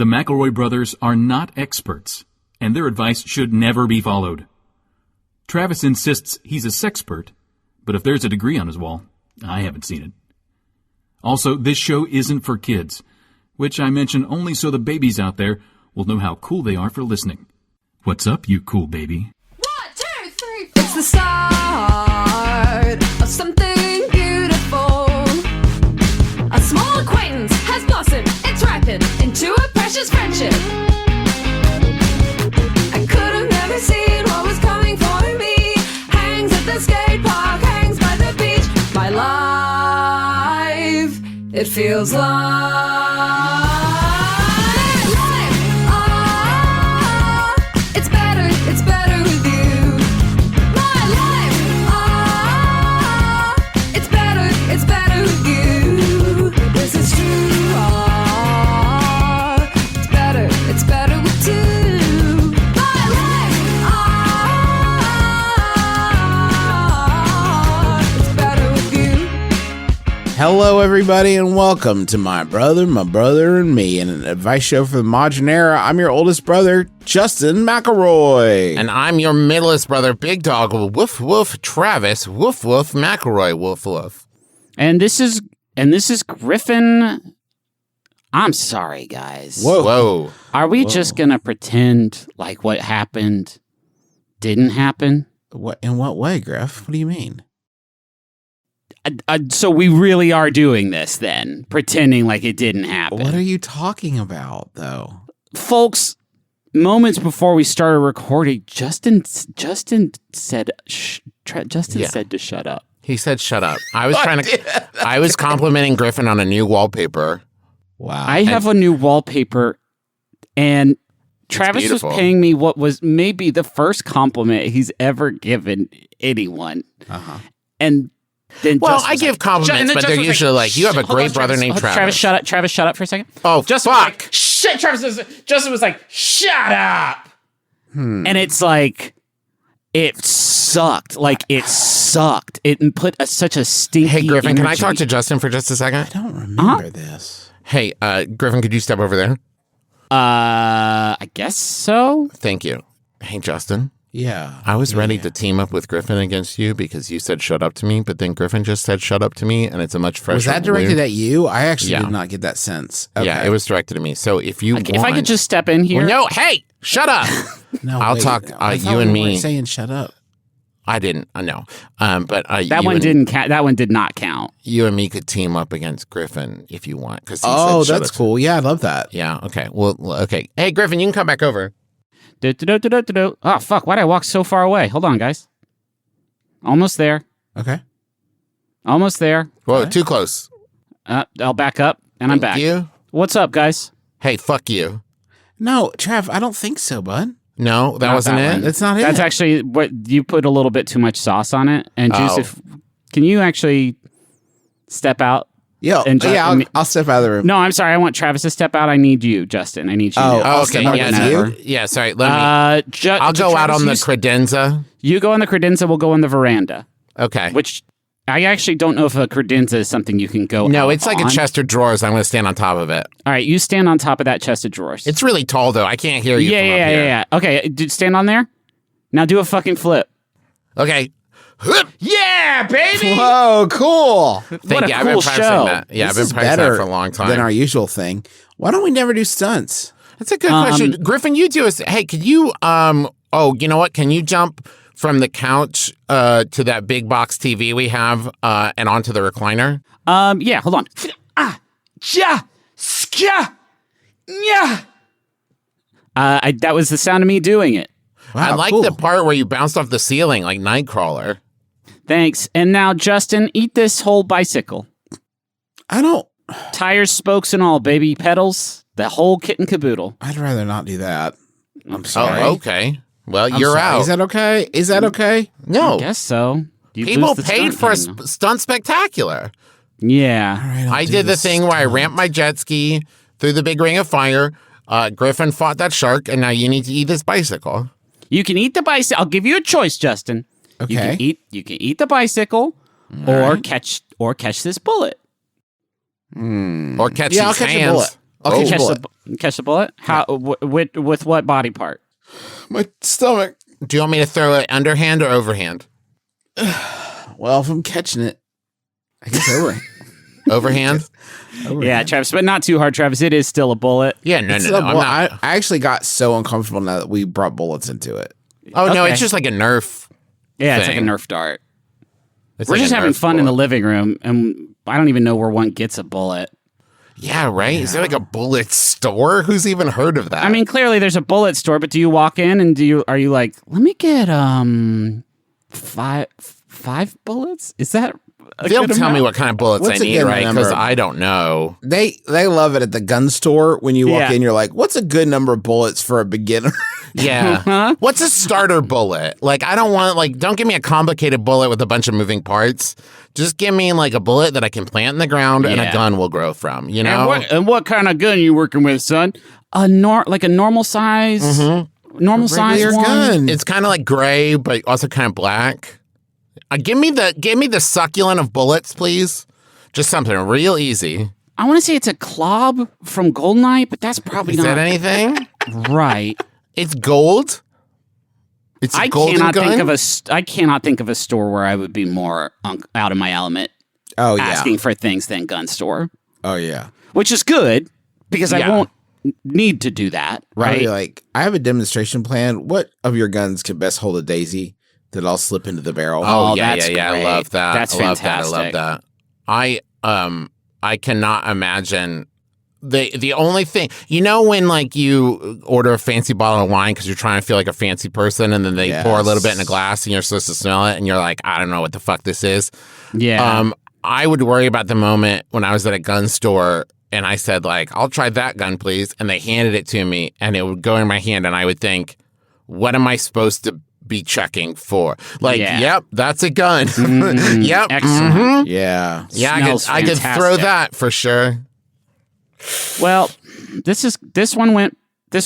The McElroy brothers are not experts, and their advice should never be followed. Travis insists he's a sexpert, but if there's a degree on his wall, I haven't seen it. Also, this show isn't for kids, which I mention only so the babies out there will know how cool they are for listening. What's up, you cool baby? 1, 2, 3, 4. It's the start of something beautiful. A small acquaintance has blossomed, it's ripened into a precious friendship. I could have never seen what was coming for me. Hangs at the skate park, hangs by the beach. My life, it feels like it's better with you. My life, it's better with you. This is true, it's better with two. My life, it's better with you. Hello, everybody, and welcome to My Brother, and Me, an advice show for the modern era. I'm your oldest brother, Justin McElroy. And I'm your middlest brother, Big Dog, woof woof, Travis, woof woof, McElroy, woof woof. And this is Griffin. I'm sorry, guys. Whoa. Are we just gonna pretend like what happened didn't happen? What? In what way, Griff? What do you mean? So we really are doing this then, pretending like it didn't happen. What are you talking about, though? Folks, moments before we started recording, Justin said said to shut up. He said shut up. I was complimenting Griffin on a new wallpaper. Wow. I have a new wallpaper, and Travis was beautiful. paying me what was maybe the first compliment he's ever given anyone. Uh-huh. And then Well, Justin I was give like, compliments, but they're Justin was usually like, you have a hold great on, brother named hold on, Travis. Shut up. Travis, shut up for a second. Oh, Justin was fuck. like, shit. Justin was like, shut up. And it's like, it sucked. Like, it sucked. It put such a stinky Hey, Griffin, can I energy. talk to Justin for just a I second? don't remember this. Hey, Griffin, could you step over there? I guess so. Thank you. Hey, Justin. Yeah. I was ready to team up with Griffin against you because you said shut up to me, but then Griffin just said shut up to me, and it's a much fresher. Was that directed wound. at you? I actually Yeah. did not get that sense. Okay. Yeah, it was directed at me. So if you If I could just step in here. No, hey, shut up. No, I'll wait, talk, I thought you and we me. weren't saying shut up. I didn't. No. But that you one and, didn't count. That one did not count. You and me could team up against Griffin if you want. Cause Oh, said, that's cool. Yeah, I love that. Yeah. Okay. Well. Okay. Hey, Griffin, you can come back over. Oh, fuck. Why'd I walk so far away? Hold on, guys. Almost there. Okay. Almost there. Whoa, too close. I'll back up, and I'm back. Thank you. What's up, guys? Hey, fuck you. No, Trav, I don't think so, bud. No, that Not wasn't that it. one. That's not it. That's actually what you put a little bit too much sauce on it. And Oh. Juice, can you actually step out? Yeah, And I'll step out of the room. No, I'm sorry. I want Travis to step out. I need you, Justin. I need you. Oh, to I'll Okay. step out Yeah. with never. you. Yeah. Sorry. Let me. I'll go out on the credenza. You go on the credenza. We'll go on the veranda. Okay. Which I actually don't know if a credenza is something you can go. No, out it's like on. a chest of drawers. I'm going to stand on top of it. All right, you stand on top of that chest of drawers. It's really tall, though. I can't hear you. from up here. Yeah. Okay, stand on there. Now do a fucking flip. Okay. Yeah, baby. Whoa, cool. Thank What a you. I've cool been practicing show. that. Yeah, This I've been is practicing better that for a long time. than our usual thing. Why don't we never do stunts? That's a good question. Griffin, you do us. Hey, could you, oh, you know what? Can you jump from the couch to that big box TV we have and onto the recliner? Yeah, hold on. That was the sound of me doing it. Wow, I like cool. the part where you bounced off the ceiling like Nightcrawler. Thanks. And now, Justin, eat this whole bicycle. I don't. Tires, spokes, and all, baby. Pedals, the whole kit and caboodle. I'd rather not do that. I'm sorry. Oh, okay. Well, I'm you're sorry. out. Is that okay? Is that okay? no. I guess so. You People lose the paid stunt for a game, though. stunt spectacular. Yeah. All right, I'll I do did the this thing where I stunt. ramped my jet ski through the big ring of fire. Griffin fought that shark, and now you need to eat this bicycle. You can eat the bicycle. I'll give you a choice, Justin. Okay. You can eat the bicycle or catch this bullet. Or catch Yeah, I'll these catch a hands. bullet. I'll catch a Catch bullet. catch the bullet? How? With what body part? My stomach. Do you want me to throw it underhand or overhand? Well, if I'm catching it, I guess over. Overhand? Yeah, Travis, but not too hard, Travis. It is still a bullet. Yeah, no. I'm I'm not. I actually got so uncomfortable now that we brought bullets into it. Oh, no, Okay. it's just like a Nerf. Yeah, it's like a thing. Nerf dart. It's We're like just a having Nerf fun in the bullet. living room, and I don't even know where one gets a bullet. Yeah, right? Is there like a bullet store? Who's even heard of that? I mean, clearly there's a bullet store, but do you walk in and are you like, let me get five bullets? Is that they'll tell me what kind of bullets What's I a need, good right? number? Because I don't know. They love it at the gun store when you walk Yeah. in. You're like, what's a good number of bullets for a beginner? Yeah. Huh? What's a starter bullet? Like, I don't want, like, don't give me a complicated bullet with a bunch of moving parts. Just give me, like, a bullet that I can plant in the ground and a Yeah. gun will grow from, you know? And what kind of gun you working with, son? Like a normal size, normal size Regular one. gun. It's kind of like gray, but also kind of black. Give me the succulent of bullets, please. Just something real easy. I want to say it's a Klob from Goldeneye, but that's probably Is not that anything? right. It's gold. It's a I golden cannot gun. think of a store where I would be more out of my element Oh yeah. asking for things than gun store, Oh yeah. which is good because I Yeah. won't need to do that, I'll right? be like, I have a demonstration plan. What of your guns can best hold a daisy that I'll slip into the barrel? Oh, Oh, yeah, that's I great. love that. That's I love fantastic. that. I cannot imagine the only thing, you know, when like you order a fancy bottle of wine because you're trying to feel like a fancy person, and then they pour a little bit in a glass and you're supposed to smell it, and you're like, I don't know what the fuck this is. Yeah. I would worry about the moment when I was at a gun store and I said, like, I'll try that gun, please. And they handed it to me and it would go in my hand and I would think, what am I supposed to be checking for? Like, Yeah. yep, that's a gun. Mm, Yep. excellent. mhm. Yeah. Yeah, Smells I could throw fantastic. that for sure. Well, this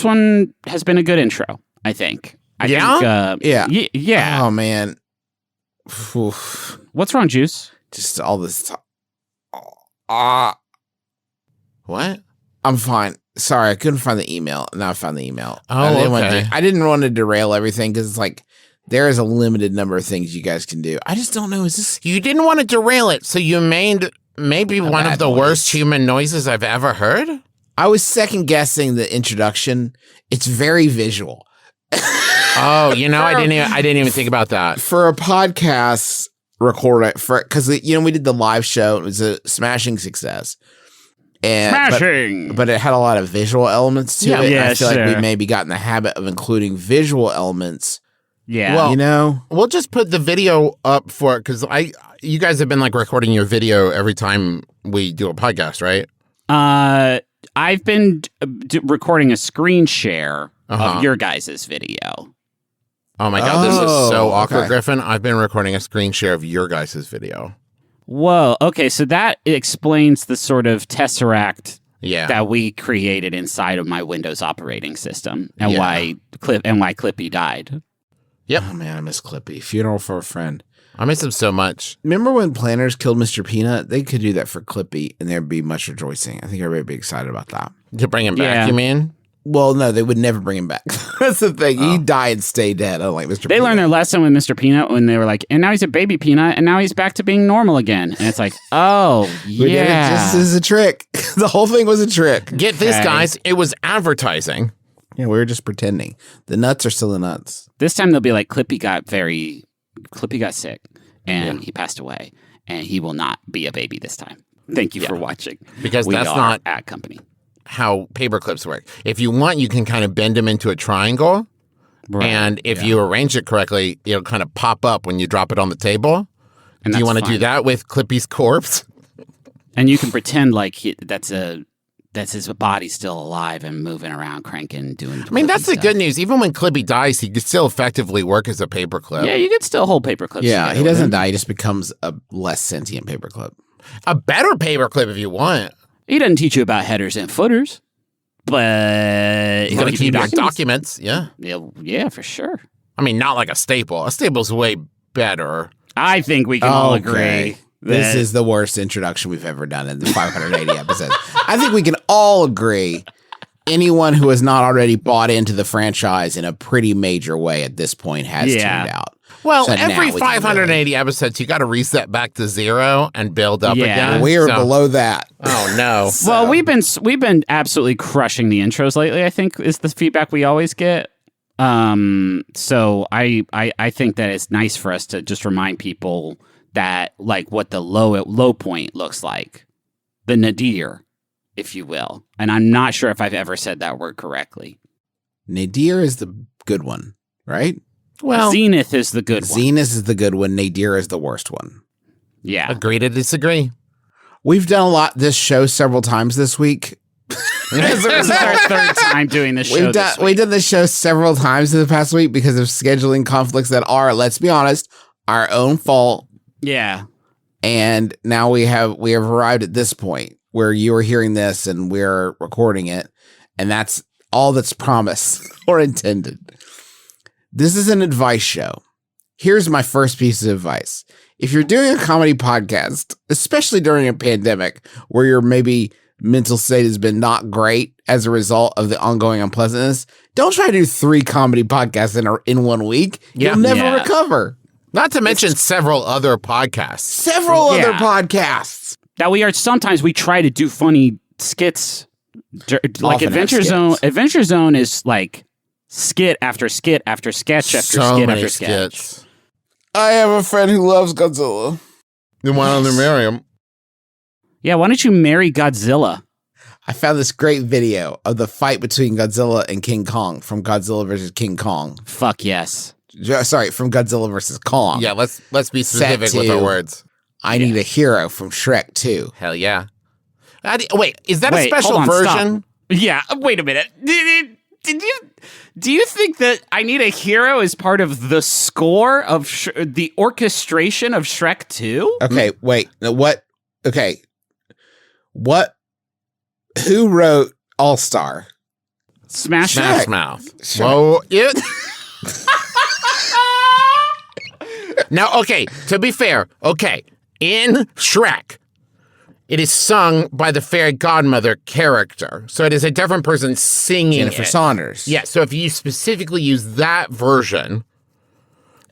one has been a good intro, I think. I Yeah? think, Yeah. yeah. Oh man. Oof. What's wrong, Juice? Just all this. What? I'm fine. Sorry, I couldn't find the email. Now I found the email. Oh, I didn't want to derail everything because it's like there is a limited number of things you guys can do. I just don't know. Is this? You didn't want to derail it, so you made maybe one of bad the noise. worst human noises I've ever heard. I was second guessing the introduction. It's very visual. Oh, you know, I didn't even think about that. For a podcast record because we did the live show. It was a smashing success. Smashing! But it had a lot of visual elements to it. Yeah, I feel like sure. we maybe got in the habit of including visual elements. Yeah. Well, You know, We'll just put the video up for it because you guys have been like recording your video every time we do a podcast, right? I've been recording a screen share Uh-huh. of your guys' video. Oh my god, this is so Oh, awkward, okay. Griffin. I've been recording a screen share of your guys' video. Whoa. Okay, so that explains the sort of tesseract Yeah. that we created inside of my Windows operating system, and Yeah. why Clippy died. Yep. oh man, I miss Clippy. Funeral for a friend. I miss him so much. Remember when planners killed Mr. Peanut? They could do that for Clippy, and there'd be much rejoicing. I think everybody would be excited about that. To bring him back, Yeah. you mean? Well, no, they would never bring him back. That's the thing. He died, stay dead. Unlike Mr. They Peanut. learned their lesson with Mr. Peanut when they were like, and now he's a baby peanut, and now he's back to being normal again. And it's like, oh, We did it yeah. just as a trick. The whole thing was a trick. Get this, Okay. guys. It was advertising. Yeah, we were just pretending. The nuts are still the nuts. This time they'll be like, Clippy got sick, and he passed away, and he will not be a baby this time. Thank you for watching. Because we that's are not- at company. How paper clips work. If you want, you can kind of bend them into a triangle. Right. And if you arrange it correctly, it'll kind of pop up when you drop it on the table. And Do you that's want to do fine. that with Clippy's corpse? And you can pretend like that's his body still alive and moving around, cranking, doing. I mean, that's the good news. Even when Clippy dies, he can still effectively work as a paperclip. Yeah, you can still hold paper clips. Yeah, together he with doesn't him. die. He just becomes a less sentient paperclip. A better paperclip if you want. He doesn't teach you about headers and footers, but You got to keep your documents. Yeah. Yeah, for sure. I mean, not like a staple. A staple's way better. I think we can all agree This is the worst introduction we've ever done in the 580 episodes. I think we can all agree anyone who has not already bought into the franchise in a pretty major way at this point has tuned out. Well, So every now we can 580 episodes, you got to reset back to 0 and build up again. We are So- below that. Oh no! Well, we've been absolutely crushing the intros lately, I think is the feedback we always get. So I think that it's nice for us to just remind people that like what the low point looks like. The nadir, if you will. And I'm not sure if I've ever said that word correctly. Nadir is the good one, right? Well, Zenith is the good one. Zenith is the good one. Nadir is the worst one. Yeah. agree to disagree. We've done this show several times this week. This is our third time doing this show. We've done this show several times in the past week because of scheduling conflicts that are, let's be honest, our own fault. Yeah. And now we have arrived at this point where you are hearing this and we're recording it, and that's all that's promised or intended. This is an advice show. Here's my first piece of advice. If you're doing a comedy podcast, especially during a pandemic where your maybe mental state has been not great as a result of the ongoing unpleasantness, don't try to do 3 comedy podcasts in 1 week. You'll never recover. Not to mention several other podcasts. Several other podcasts. That sometimes we try to do funny skits. Like Often Adventure have Zone. skits. Adventure Zone is like skit after skit after sketch after So skit many after sketch. skits. I have a friend who loves Godzilla. Then why don't they marry him? Yeah, why don't you marry Godzilla? I found this great video of the fight between Godzilla and King Kong from Godzilla versus King Kong. Fuck yes. Sorry, from Godzilla versus Kong. Yeah, let's be specific Set with our to- words. I Need a Hero from Shrek 2. Hell yeah. Wait, is that a Wait, special hold on, version? stop. Yeah, wait a minute. Do you think that I Need a Hero is part of the score of the orchestration of Shrek 2? Okay, wait. What? Okay. What? Who wrote All Star? Smash Smash Mouth. Mouth. Sure. Whoa, it. Now, okay, to be fair, in Shrek, it is sung by the fairy godmother character. So it is a different person singing Jennifer it. Saunders. Yeah, so if you specifically use that version,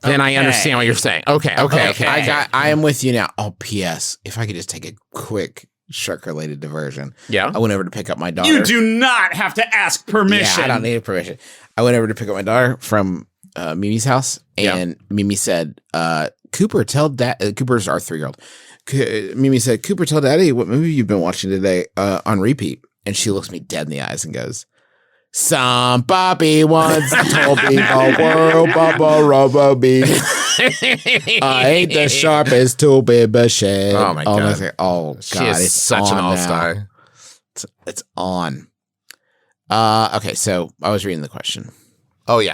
then I understand what you're saying. Okay. I am with you now. Oh, P.S. If I could just take a quick Shrek-related diversion. Yeah. I went over to pick up my daughter. You do not have to ask permission. Yeah, I don't need permission. I went over to pick up my daughter from Mimi's house, and Mimi said, Cooper, tell Dad. Cooper's our 3-year-old. Mimi said, Cooper, tell Daddy what movie you've been watching today on repeat. And she looks me dead in the eyes and goes, Somebody once told me the world bubble robo beat. I ain't the sharpest tool baby shit. Oh my God. Oh God. She is it's such an on all-star. now. It's on. Okay, so I was reading the question. Oh, yeah.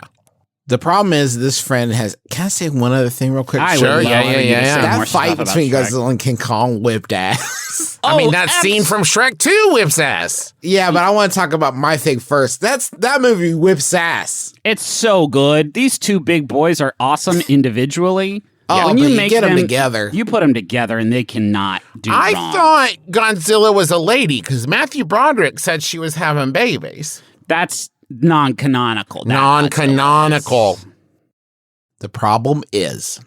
The problem is this friend has. Can I say one other thing real quick? I would Sure, love yeah, for you to yeah. say more That stuff fight about between Shrek. Godzilla and King Kong whipped ass. I mean, that scene from Shrek 2 whips ass. Yeah, but I want to talk about my thing first. That movie whips ass. It's so good. These two big boys are awesome individually. Oh, when but you you make get them together. You put them together and they cannot do I wrong. thought Godzilla was a lady because Matthew Broderick said she was having babies. That's non-canonical. That Non-canonical. The problem is,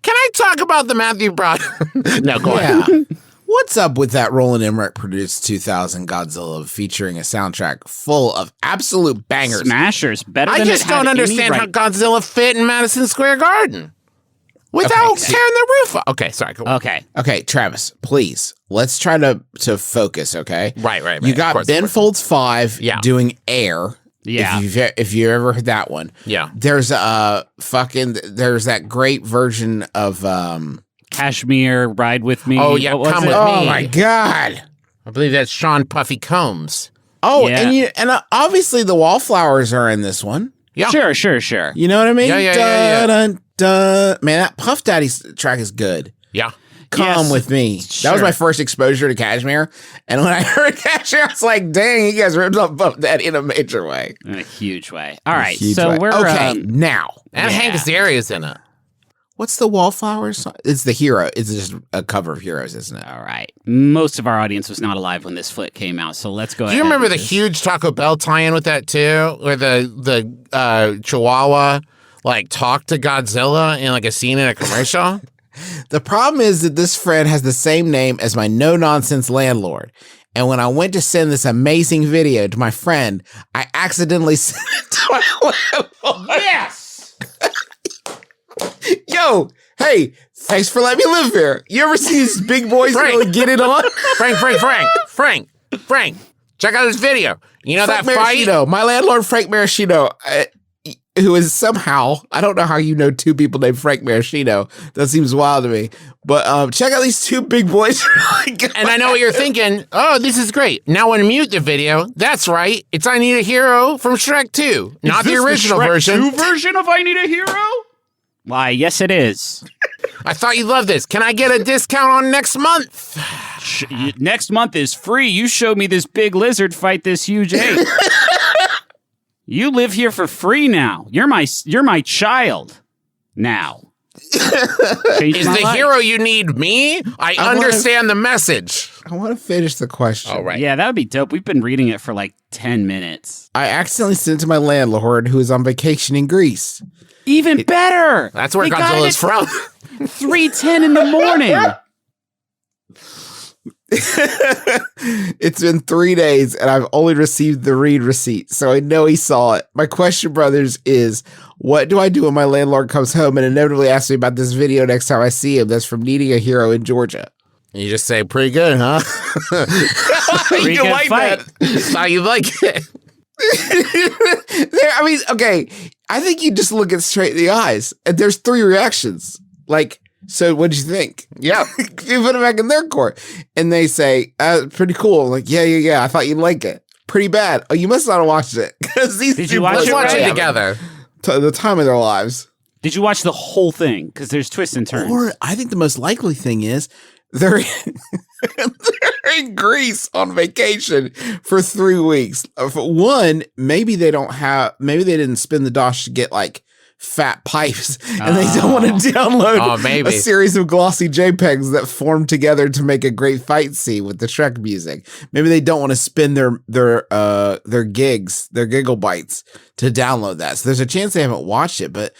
Can I talk about the Matthew Broderick? No, go ahead. yeah. What's up with that Roland Emmerich produced 2000 Godzilla featuring a soundtrack full of absolute bangers? Smashers. Better I than just it had don't any understand how right- Godzilla fit in Madison Square Garden without Okay. tearing the roof off. Okay, sorry. Go on. Okay. Okay, Travis, please, let's try to focus, okay? Right. You Of got course, Ben of course. Folds 5 Yeah. doing Air. Yeah. If you ever heard that one. Yeah. There's there's that great version of Cashmere, Ride With Me. Oh, yeah, What was Come it? With oh Me. my God. I believe that's Sean Puffy Combs. Oh, Yeah. and obviously the Wallflowers are in this one. Yeah. Sure. You know what I mean? Yeah. Dun, dun. Man, that Puff Daddy track is good. Yeah. Come Yes. with me. That Sure. was my first exposure to Cashmere. And when I heard Cashmere, I was like, dang, you guys ripped up Puff Daddy in a major way. In a huge way. All right. Huge so way. we're okay, now. And Yeah. Hank Azaria's in it. What's the Wallflower song? It's the Hero. It's just a cover of Heroes, isn't it? All right. Most of our audience was not alive when this flick came out, so let's go ahead. Do you remember the and just- huge Taco Bell tie-in with that too, where the Chihuahua like talked to Godzilla in like a scene in a commercial? The problem is that this friend has the same name as my no-nonsense landlord. And when I went to send this amazing video to my friend, I accidentally sent it to my landlord. Yes! Yo, hey, thanks for letting me live here. You ever see these big boys Frank. really get it on? Frank, check out this video. You know Frank that fight? Maraschino, my landlord, Frank Maraschino, who is somehow, I don't know how you know two people named Frank Maraschino. That seems wild to me. But check out these two big boys. And I know what you're thinking. Oh, this is great. Now when I mute the video, that's right. It's I Need a Hero from Shrek 2, not the original version. version of I Need a Hero? Why, yes, it is. I thought you'd love this. Can I get a discount on next month? Next month is free. You showed me this big lizard fight this huge ape. You live here for free now. You're my child now. Is the hero you need me? I understand the message. I want to finish the question. All right. Yeah, that would be dope. We've been reading it for like 10 minutes. I accidentally sent it to my landlord who is on vacation in Greece. Even better. That's where They got Godzilla's it from. 3:10 in the morning. It's been 3 days and I've only received the read receipt, so I know he saw it. My question, brothers, is what do I do when my landlord comes home and inevitably asks me about this video next time I see him that's from Needing a Hero in Georgia? You just say, pretty good, huh? Pretty You good like fight. that? How you like it? I mean, okay, I think you just look it straight in the eyes and there's 3 reactions. Like, so what'd you think? Yeah. You put it back in their court and they say, pretty cool. Like, yeah. I thought you'd like it. Pretty bad. Oh, you must not have watched it. Because these Did two you watch boys it? Let's watch really it have together. The time of their lives. Did you watch the whole thing? Because there's twists and turns. Or I think the most likely thing is they're in Greece on vacation for 3 weeks. One, maybe they didn't spin the dosh to get like fat pipes and they don't want to download maybe. a series of glossy JPEGs that form together to make a great fight scene with the Shrek music. Maybe they don't want to spin their giggle bytes to download that. So there's a chance they haven't watched it, but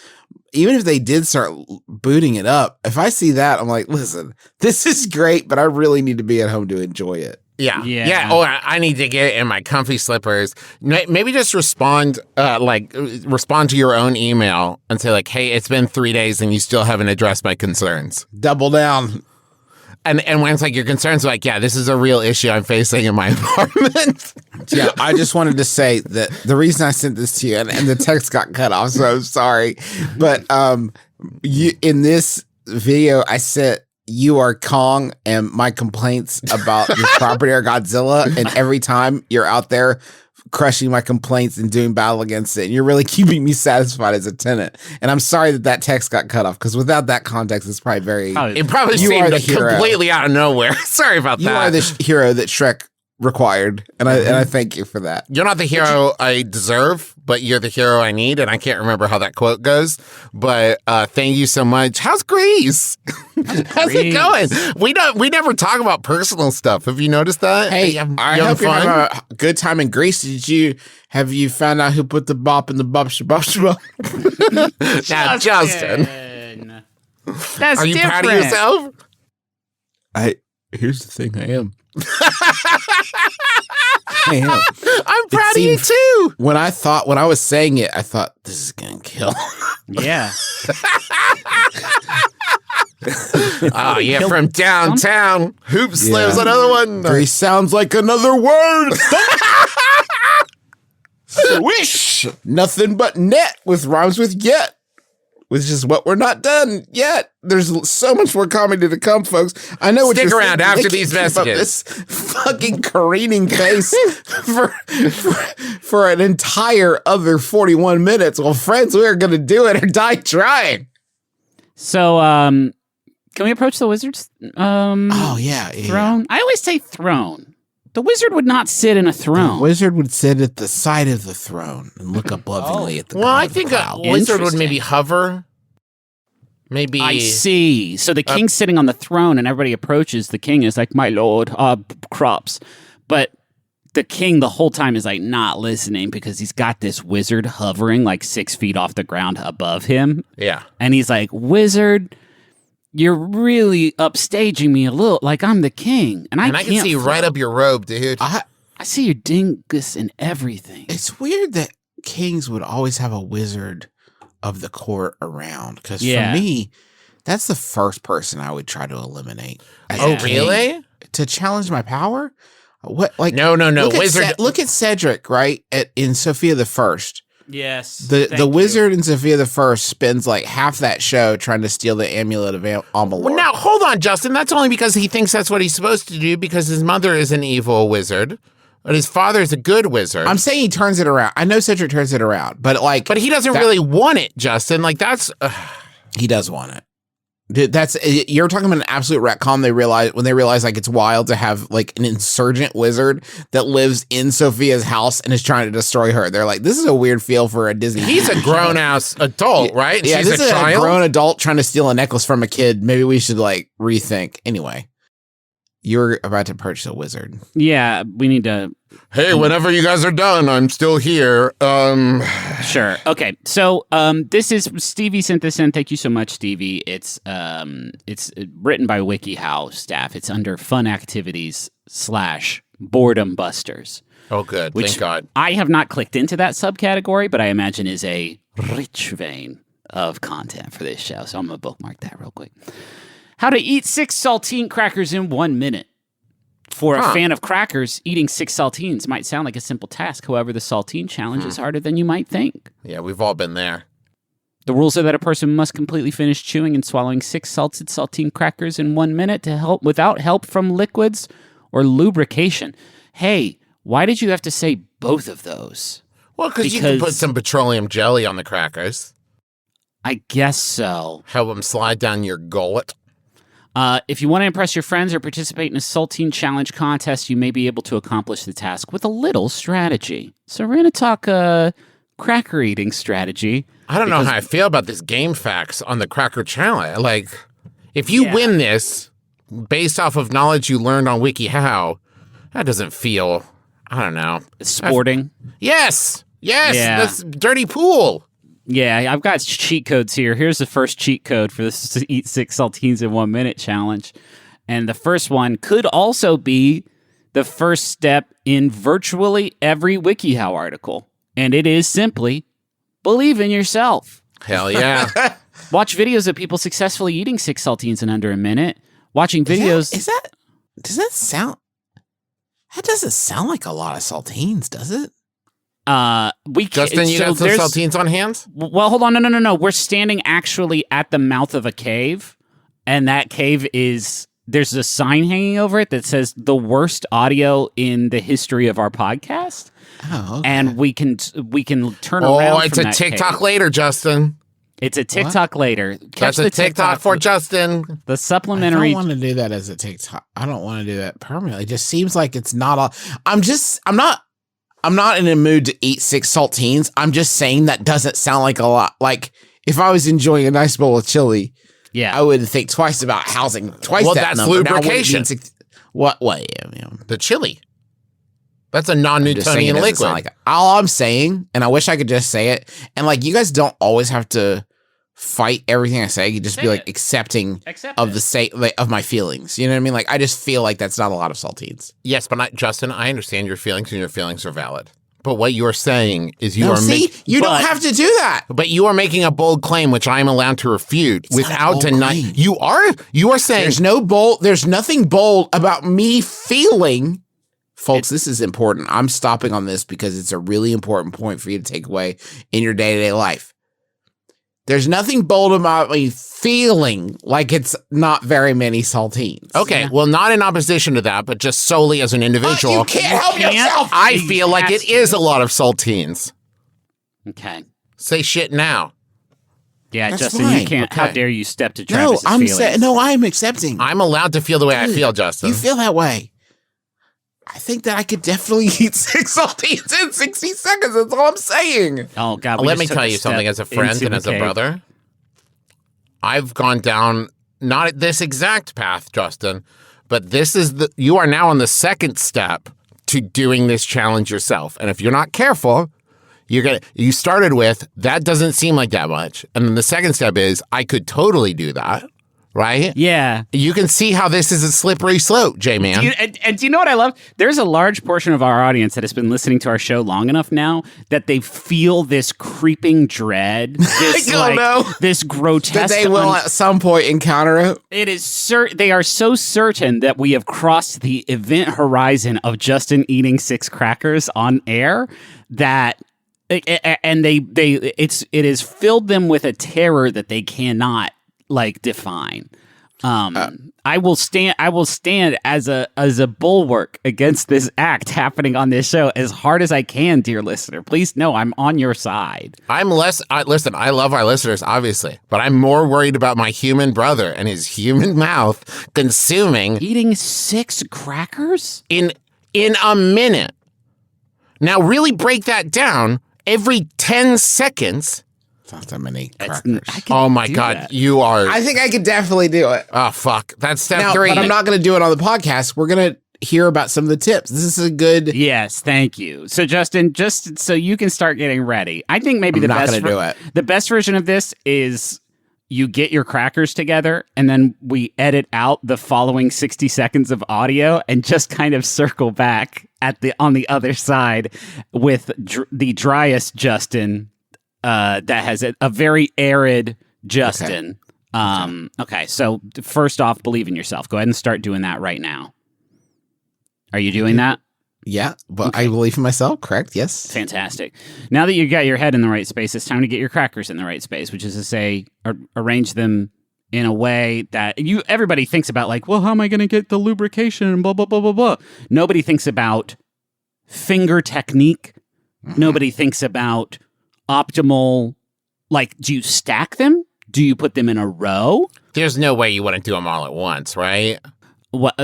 even if they did start booting it up, if I see that, I'm like, listen, this is great, but I really need to be at home to enjoy it. Yeah. Oh, I need to get in my comfy slippers. Maybe just respond to your own email and say like, hey, it's been 3 days and you still haven't addressed my concerns. Double down. And when it's like your concerns are like, yeah, this is a real issue I'm facing in my apartment. Yeah, I just wanted to say that the reason I sent this to you, and the text got cut off, so I'm sorry. But in this video, I said, you are Kong, and my complaints about this property are Godzilla, and every time you're out there crushing my complaints and doing battle against it, and you're really keeping me satisfied as a tenant. And I'm sorry that text got cut off, because without that context, it's probably very... It probably You are seemed the hero. completely out of nowhere. Sorry about You that. are the hero that Shrek required, and I thank you for that. You're not the hero I deserve, but you're the hero I need, and I can't remember how that quote goes. But thank you so much. How's Greece? How's it going? We never talk about personal stuff. Have you noticed that? Hey, I hope you're having a good time in Greece. Have you found out who put the bop in the bop shabop? Now, Justin, That's are you different. proud of yourself? Here's the thing, I am. I am. I'm proud of you seemed- too. When I was saying it, I thought this is gonna kill. Yeah. Oh, yeah, from downtown. Hoop slams another one. Greece sounds like another word. Swish. Nothing but net with rhymes with yet. Which is what we're not done yet. There's so much more comedy to come, folks. I know what Stick you're around thinking. after They these keep up messages. This fucking careening pace for an entire other 41 minutes. Well, friends, we are going to do it or die trying. So, can we approach the wizard's Oh, yeah. throne? I always say throne. The wizard would not sit in a The throne. wizard would sit at the side of the throne and look up lovingly at the Well, I god think a cloud. wizard would Interesting. maybe hover. Maybe. I see. So the king's sitting on the throne, and everybody approaches. The king is like, "My lord, crops," but the king the whole time is like not listening because he's got this wizard hovering like 6 feet off the ground above him. Yeah, and he's like, "Wizard, you're really upstaging me a little. Like I'm the king, and I can see right up your robe, dude. I see your dingus and everything." It's weird that kings would always have a wizard of the court around, because for me, that's the first person I would try to eliminate. Oh, really? To challenge my power? What? Like no, wizard. Look at Cedric, right? In Sophia the First. Yes. The wizard in Sophia the First spends like half that show trying to steal the amulet of Amalur. Well, now hold on, Justin. That's only because he thinks that's what he's supposed to do because his mother is an evil wizard. But his father is a good wizard. I'm saying he turns it around. I know Cedric turns it around, but he doesn't really want it, Justin. Like that's he does want it. Dude, you're talking about an absolute retcon. When they realize like it's wild to have like an insurgent wizard that lives in Sophia's house and is trying to destroy her. They're like, this is a weird feel for a Disney. He's a grown ass adult, right? Yeah, she's this is child? a grown adult trying to steal a necklace from a kid. Maybe we should like rethink. Anyway. You're about to purchase a wizard. Yeah, we need to. Hey, whenever you guys are done, I'm still here. Sure. Okay. So, this is Stevie sent this in. Thank you so much, Stevie. It's written by WikiHow staff. It's under Fun Activities / Boredom Busters. Oh, good. Which Thank God. I have not clicked into that subcategory, but I imagine is a rich vein of content for this show. So I'm gonna bookmark that real quick. How to eat 6 saltine crackers in 1 minute. For a fan of crackers, eating 6 saltines might sound like a simple task. However, the saltine challenge is harder than you might think. Yeah, we've all been there. The rules are that a person must completely finish chewing and swallowing 6 salted saltine crackers in 1 minute without help from liquids or lubrication. Hey, why did you have to say both of those? Well, because you can put some petroleum jelly on the crackers. I guess so. Help them slide down your gullet. If you want to impress your friends or participate in a saltine challenge contest, you may be able to accomplish the task with a little strategy. So we're going to talk cracker eating strategy. I don't know how I feel about this game facts on the cracker challenge. Like, if you win this based off of knowledge you learned on WikiHow, that doesn't feel, I don't know. Sporting? Yes! Yeah. That's dirty pool. Yeah, I've got cheat codes here. Here's the first cheat code for this Eat 6 Saltines in 1 minute challenge. And the first one could also be the first step in virtually every WikiHow article. And it is simply believe in yourself. Hell yeah. Watch videos of people successfully eating 6 saltines in under a minute. Watching videos... That doesn't sound like a lot of saltines, does it? Justin, you got some saltines on hand? Well, hold on. No. We're standing actually at the mouth of a cave, and that cave there's a sign hanging over it that says the worst audio in the history of our podcast. Oh, okay. And we can turn around. Oh, it's from a that TikTok cave. later, Justin. It's a TikTok later. That's a TikTok for Justin. The supplementary. I don't want to do that as a TikTok. I don't want to do that permanently. It just seems like it's not all. I'm not in a mood to eat 6 saltines. I'm just saying that doesn't sound like a lot. Like if I was enjoying a nice bowl of chili, I would think twice about housing twice that that's number. lubrication. What? Yeah. The chili. That's a non-Newtonian liquid. Like all I'm saying, and I wish I could just say it, and like you guys don't always have to fight everything I say. You just be like accepting of the state of my feelings. You know what I mean? Like I just feel like that's not a lot of saltines. Yes, but Justin, I understand your feelings and your feelings are valid. But what you're saying is you don't have to do that. But you are making a bold claim, which I am allowed to refute without denying. You are saying there's nothing bold about me feeling. Folks, this is important. I'm stopping on this because it's a really important point for you to take away in your day-to-day life. There's nothing bold about me feeling like it's not very many saltines. Okay, well, not in opposition to that, but just solely as an individual. You can't help yourself. I feel like it is a lot of saltines. Okay. Say shit now. Yeah, That's Justin, fine. you can't. Okay. How dare you step to Travis's feelings? I'm accepting. I'm allowed to feel the way I feel, Justin. You feel that way. I think that I could definitely eat 6 saltines in 60 seconds. That's all I'm saying. Oh, God. Let me tell you something as a friend and as a brother. I've gone down not this exact path, Justin, but you are now on the second step to doing this challenge yourself. And if you're not careful, you started with, that doesn't seem like that much. And then the second step is, I could totally do that. Right? Yeah. You can see how this is a slippery slope, J-Man. And do you know what I love? There's a large portion of our audience that has been listening to our show long enough now that they feel this creeping dread, this grotesque... That they will at some point encounter it. It is they are so certain that we have crossed the event horizon of Justin eating 6 crackers on air that... And it has filled them with a terror that they cannot define. I will stand as a bulwark against this act happening on this show as hard as I can, dear listener. Please know I'm on your side. Listen, I love our listeners, obviously, but I'm more worried about my human brother and his human mouth eating 6 crackers in a minute. Now really break that down. Every 10 seconds. Not that many crackers. Oh my God, that. You are. I think I could definitely do it. Oh fuck, that's step 3. But I'm not going to do it on the podcast. We're going to hear about some of the tips. This is a good. Yes, thank you. So Justin, just so you can start getting ready, I think maybe the best version of this is you get your crackers together and then we edit out the following 60 seconds of audio and just kind of circle back on the other side with the driest Justin. That has a very arid Justin. Okay, so first off, believe in yourself. Go ahead and start doing that right now. Are you doing that? Yeah, but okay. I believe in myself, correct? Yes. Fantastic. Now that you got your head in the right space, it's time to get your crackers in the right space, which is to say, arrange them in a way that everybody thinks about, well, how am I going to get the lubrication and blah, blah, blah, blah, blah. Nobody thinks about finger technique. Mm-hmm. Nobody thinks about optimal, do you stack them? Do you put them in a row? There's no way you wouldn't do them all at once, right? What?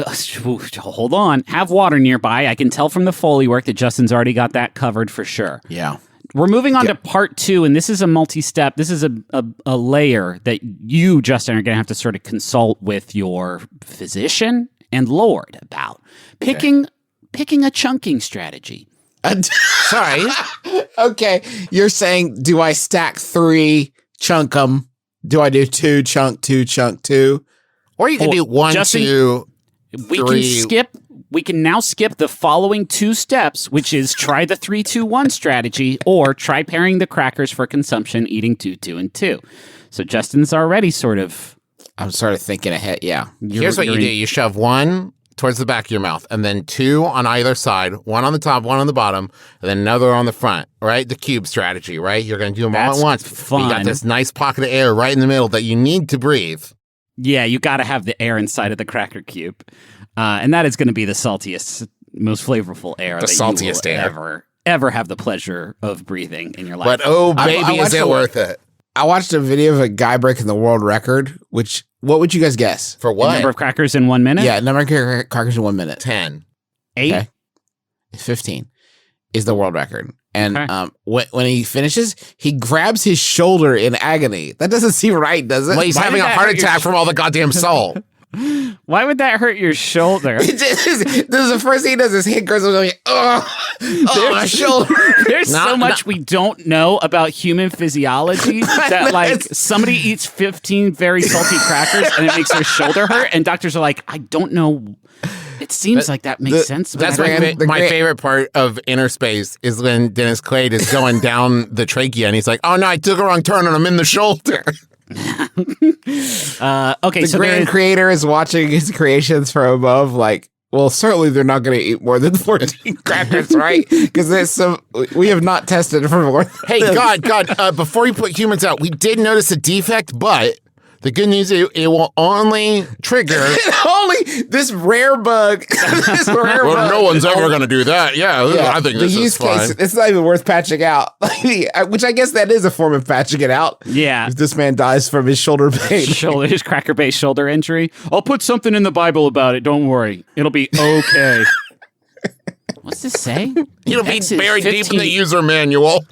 Hold on. Have water nearby. I can tell from the Foley work that Justin's already got that covered for sure. Yeah. We're moving on to part 2, and this is a multi-step. This is a layer that you, Justin, are going to have to sort of consult with your physician and Lord about. Picking a chunking strategy. Sorry. Okay. You're saying, do I stack 3, chunk them? Do I do 2, chunk 2, chunk 2? Or you can do 1, Justin, 2, 3. We can now skip the following 2 steps, which is try the 3-2-1 strategy or try pairing the crackers for consumption, eating 2, 2, and 2. So Justin's already I'm sort of thinking ahead. Yeah. Here's what you do. You shove 1 towards the back of your mouth, and then 2 on either side, 1 on the top, 1 on the bottom, and then another on the front, right? The cube strategy, right? You're going to do them all at once. Fun. You got this nice pocket of air right in the middle that you need to breathe. Yeah, you got to have the air inside of the cracker cube. And that is going to be the saltiest, most flavorful air that you will ever have the pleasure of breathing in your life. But oh, baby, is it worth it? I watched a video of a guy breaking the world record, what would you guys guess? For what? The number of crackers in 1 minute? Yeah, number of crackers in 1 minute. 10. 8? Okay. 15 is the world record. And when he finishes, he grabs his shoulder in agony. That doesn't seem right, does it? Well, he's having a heart attack from all the goddamn salt. Why would that hurt your shoulder? This is the first thing he does. His head goes like, my shoulder. There's so much we don't know about human physiology that somebody eats 15 very salty crackers and it makes their shoulder hurt, and doctors are like, I don't know. It seems like that makes sense. That's my favorite part of Inner Space is when Dennis Quaid is going down the trachea and he's like, oh no, I took a wrong turn and I'm in the shoulder. Okay, the grand creator is watching his creations from above well, certainly they're not going to eat more than 14 crackers, right? Because we have not tested for more. Hey, God, before you put humans out, we did notice a defect, but the good news is it will only trigger this rare bug. Well, no one's ever going to do that. Yeah, I think this is fine. It's not even worth patching out. Which I guess that is a form of patching it out. Yeah. If this man dies from his shoulder pain. His cracker-based shoulder injury. I'll put something in the Bible about it. Don't worry. It'll be okay. What's this say? It'll be buried deep in the user manual.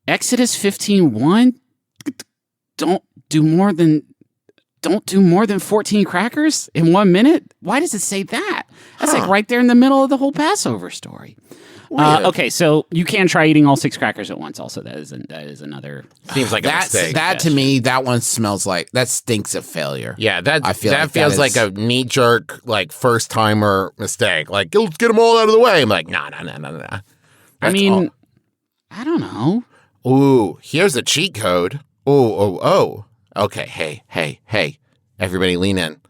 Exodus 15:1. Don't do more than don't do more than 14 crackers in 1 minute? Why does it say that? That's like right there in the middle of the whole Passover story. Okay, so you can try eating all 6 crackers at once. Also, that is another. Seems like a mistake. That to me, that one smells like that stinks of failure. Yeah, that like feels like a knee jerk, like first timer mistake. Like, let's get them all out of the way. I'm like, nah. I mean, I don't know. Ooh, here's a cheat code. Oh. Okay, hey, everybody lean in.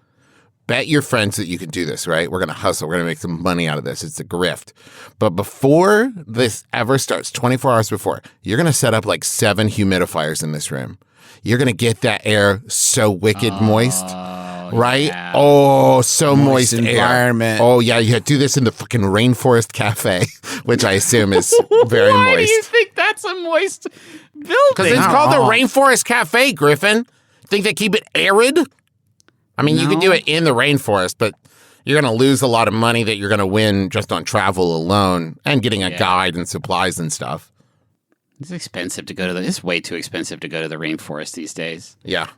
Bet your friends that you can do this, right? We're going to hustle. We're going to make some money out of this. It's a grift. But before this ever starts, 24 hours before, you're going to set up like 7 humidifiers in this room. You're going to get that air so wicked moist, right? Yeah. Oh, so moist environment. air. Oh, yeah. You do this in the fucking Rainforest Cafe, which I assume is very Why moist. do you think that's a moist building? Because it's called the Rainforest Cafe, Griffin. Think they keep it arid? I mean, you could do it in the rainforest, but you're going to lose a lot of money that you're going to win just on travel alone and getting a guide and supplies and stuff. It's expensive to go to it's way too expensive to go to the rainforest these days. Yeah.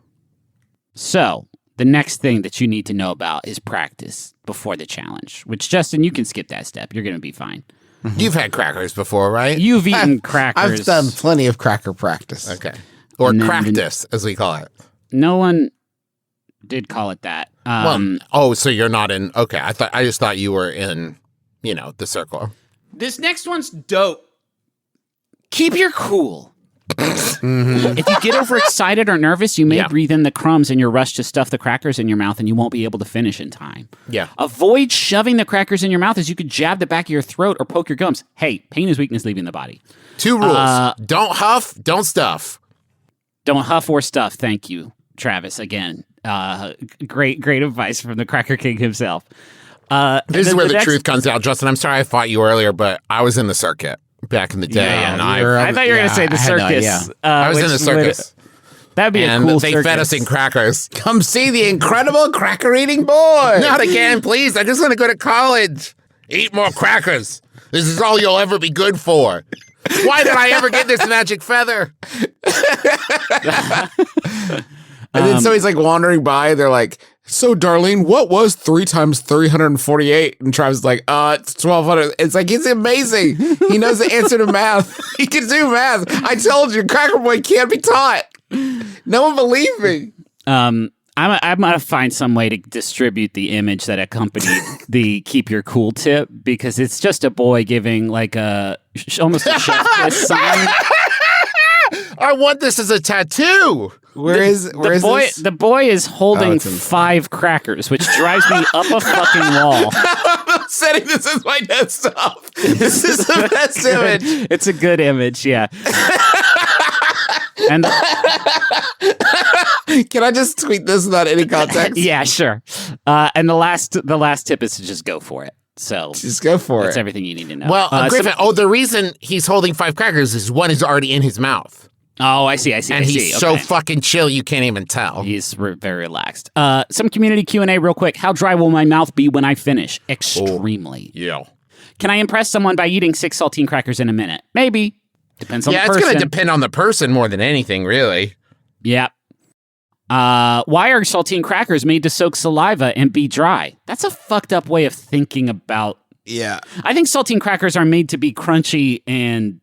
So, the next thing that you need to know about is practice before the challenge, which, Justin, you can skip that step. You're going to be fine. You've had crackers before, right? You've eaten crackers. I've done plenty of cracker practice. Okay. Or practice, as we call it. No one did call it that. So you're not in. Okay, I just thought you were in, the circle. This next one's dope. Keep your cool. If you get overexcited or nervous, you may breathe in the crumbs in your rush to stuff the crackers in your mouth, and you won't be able to finish in time. Yeah. Avoid shoving the crackers in your mouth, as you could jab the back of your throat or poke your gums. Hey, pain is weakness leaving the body. 2 rules: don't huff, don't stuff. Don't huff or stuff. Thank you, Travis. Again, great advice from the Cracker King himself. This is where the truth comes out, Justin. I'm sorry I fought you earlier, but I was in the circuit back in the day, and I thought you were going to say the circus. I was in the circus. That'd be a cool they circus. fed us in crackers. Come see the incredible cracker eating boy. Not again, please. I just want to go to college. Eat more crackers. This is all you'll ever be good for. Why did I ever get this magic feather? And then somebody's like wandering by. They're like, "So, Darlene, what was 3 times 348?" And Travis is like, "It's 1200." It's like, it's amazing. He knows the answer to math. He can do math. I told you, Cracker Boy can't be taught. No one believed me. I'm gonna find some way to distribute the image that accompanied the "keep your cool" tip, because it's just a boy giving like almost a chef kiss sign. I want this as a tattoo. Where is this? The boy is holding 5 crackers, which drives me up a fucking wall. I'm setting this as my desktop. This is the best image. It's a good image, yeah. And can I just tweet this without any context? Yeah, sure. And the last tip is to just go for it. So just go for it. That's everything you need to know. Well, Griffin, the reason he's holding 5 crackers is one is already in his mouth. Oh, I see. And he's so fucking chill, you can't even tell. He's very relaxed. Some community Q&A real quick. How dry will my mouth be when I finish? Extremely. Yeah. Can I impress someone by eating 6 saltine crackers in a minute? Maybe. Depends on the person. Yeah, it's going to depend on the person more than anything, really. Yep. Why are saltine crackers made to soak saliva and be dry? That's a fucked up way of thinking about... Yeah. I think saltine crackers are made to be crunchy and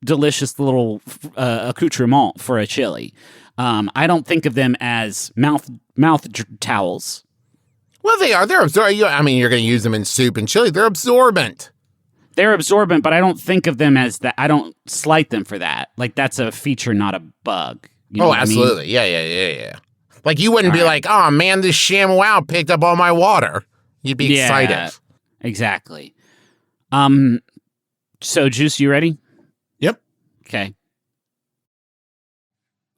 delicious little accoutrement for a chili. I don't think of them as mouth towels. Well, they are. They're absorbent. I mean, you're going to use them in soup and chili. They're absorbent. They're absorbent, but I don't think of them as that. I don't slight them for that. Like, that's a feature, not a bug. You know what absolutely. I mean? Yeah. Like, you wouldn't be like, oh, man, this ShamWow picked up all my water. You'd be excited. Exactly. So, Juice, you ready? Yep. Okay.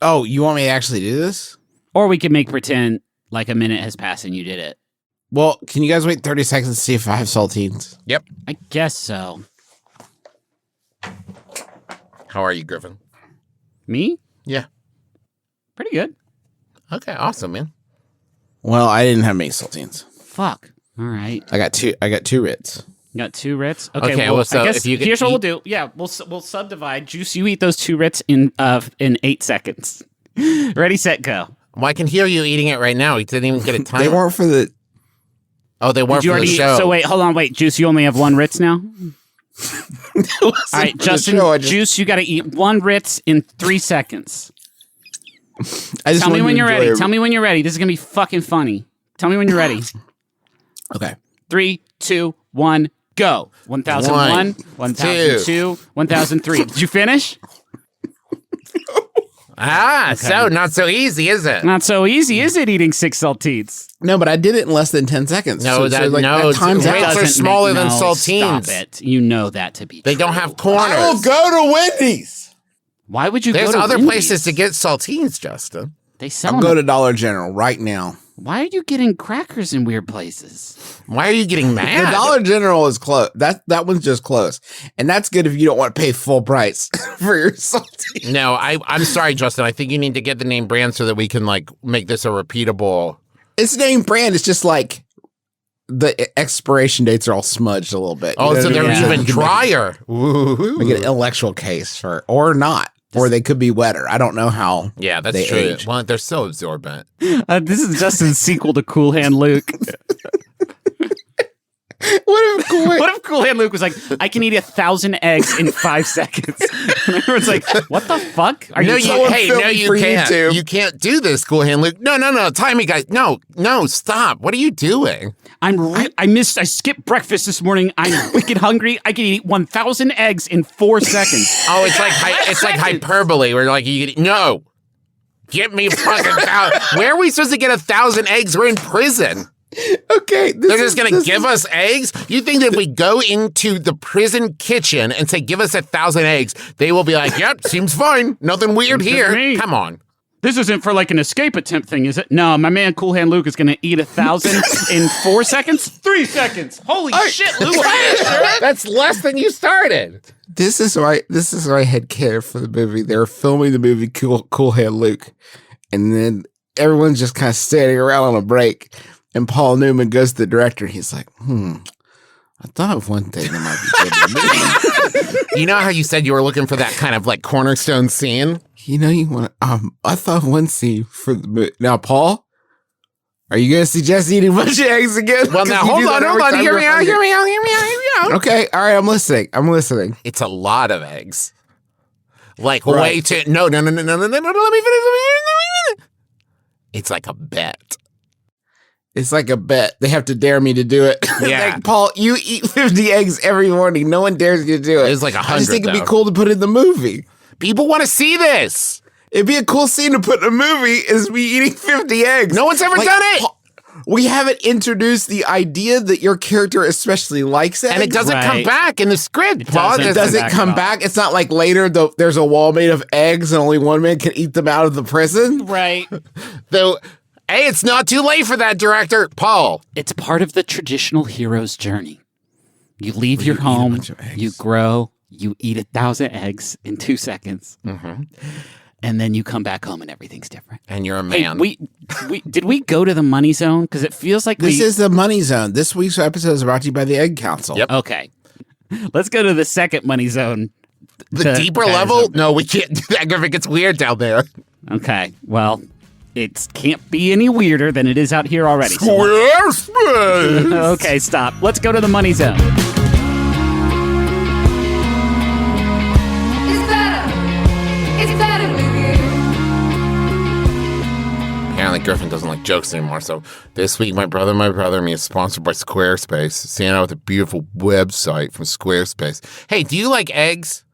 Oh, you want me to actually do this? Or we can make pretend like a minute has passed and you did it. Well, can you guys wait 30 seconds to see if I have saltines? Yep. I guess so. How are you, Griffin? Me? Yeah. Pretty good. Okay, awesome, man. Well, I didn't have many saltines. Fuck. All right. I got two Ritz. You got 2 Ritz? Okay, well, so I guess if you here's what we'll do. Yeah, we'll subdivide. Juice, you eat those 2 Ritz in 8 seconds. Ready, set, go. Well, I can hear you eating it right now. He didn't even get a time. They weren't for the. Oh, they weren't for the show. So wait, hold on, wait, Juice. You only have one Ritz now. All right, Justin, Juice, you got to eat one Ritz in 3 seconds. Tell me when you're ready. Tell me when you're ready. This is gonna be fucking funny. Tell me when you're ready. Okay. 3, 2, 1, go. 1001, 1002, 1003. Did you finish? So not so easy, is it? Not so easy, is it? Eating 6 saltines. No, but I did it in less than 10 seconds. No, that time's out. Ritz are smaller than saltines. Stop it. You know that to be They true. don't have corners. I will go to Wendy's. Why would you There's go to other Wendy's? places to get saltines, Justin. They sell I'll them. go to Dollar General right now. Why are you getting crackers in weird places? Why are you getting mad? The Dollar General is close. That one's just close. And that's good if you don't want to pay full price for your saltine. No, I'm sorry, Justin. I think you need to get the name brand so that we can like make this a repeatable. It's name brand. It's just like the expiration dates are all smudged a little bit. Oh, so they're Yeah. even drier. Ooh. We get an intellectual case for, or not. Or they could be wetter. I don't know how. Yeah, that's they true. age. Well, they're so absorbent. This is Justin's sequel to Cool Hand Luke. What if Cool Hand Luke was like, I can eat 1,000 eggs in 5 seconds? And everyone's like, what the fuck? Are you can't. YouTube. You can't do this, Cool Hand Luke. No. Time me, guys. No, stop. What are you doing? I skipped breakfast this morning. I'm wicked hungry. I can eat 1,000 eggs in 4 seconds. Oh, it's like hyperbole. Where like you get no. Get me fucking 1,000. Where are we supposed to get 1,000 eggs? We're in prison. Okay. They're just going to give us eggs? You think that if we go into the prison kitchen and say, give us 1,000 eggs, they will be like, yep, seems fine. Nothing weird here. me. Come on. This isn't for like an escape attempt thing, is it? No, my man Cool Hand Luke is going to eat 1,000 in 4 seconds? 3 seconds. Holy shit, Luke. Are you sure? That's less than you started. This is why I had care for the movie. They were filming the movie Cool Hand Luke. And then everyone's just kind of standing around on a break. And Paul Newman goes to the director and he's like, I thought of one thing that might be good to me. You know how you said you were looking for that kind of like cornerstone scene? You know, you want to, I thought of one scene for the movie. Now, Paul, are you going to suggest eating a bunch of eggs again? Well, now, hold on. Hear me out. Okay, all right, I'm listening. It's a lot of eggs. Like, way too, no, let me finish. It's like a bet. It's like a bet. They have to dare me to do it. Yeah. Like, Paul, you eat 50 eggs every morning. No one dares you to do it. It's like 100, I just think it'd be cool to put in the movie. People want to see this. It'd be a cool scene to put in a movie is me eating 50 eggs. No one's ever done it. Paul, we haven't introduced the idea that your character especially likes eggs. And it doesn't come back in the script, Paul. It doesn't come back. It's not like later there's a wall made of eggs and only one man can eat them out of the prison. Right. Though, hey, it's not too late for that, director. Paul. It's part of the traditional hero's journey. You leave your home, you grow, you eat 1,000 eggs in 2 seconds. Mm-hmm. And then you come back home and everything's different. And you're a man. Hey, did we go to the money zone? Because it feels like this is the money zone. This week's episode is brought to you by the Egg Council. Yep. Okay. Let's go to the second money zone. The deeper level? No, we can't do that. Griffin gets weird down there. Okay. Well, it can't be any weirder than it is out here already. Squarespace! Okay, stop. Let's go to the money zone. It's better with you. Apparently Griffin doesn't like jokes anymore, so this week my brother and me is sponsored by Squarespace. Seeing out with a beautiful website from Squarespace. Hey, do you like eggs?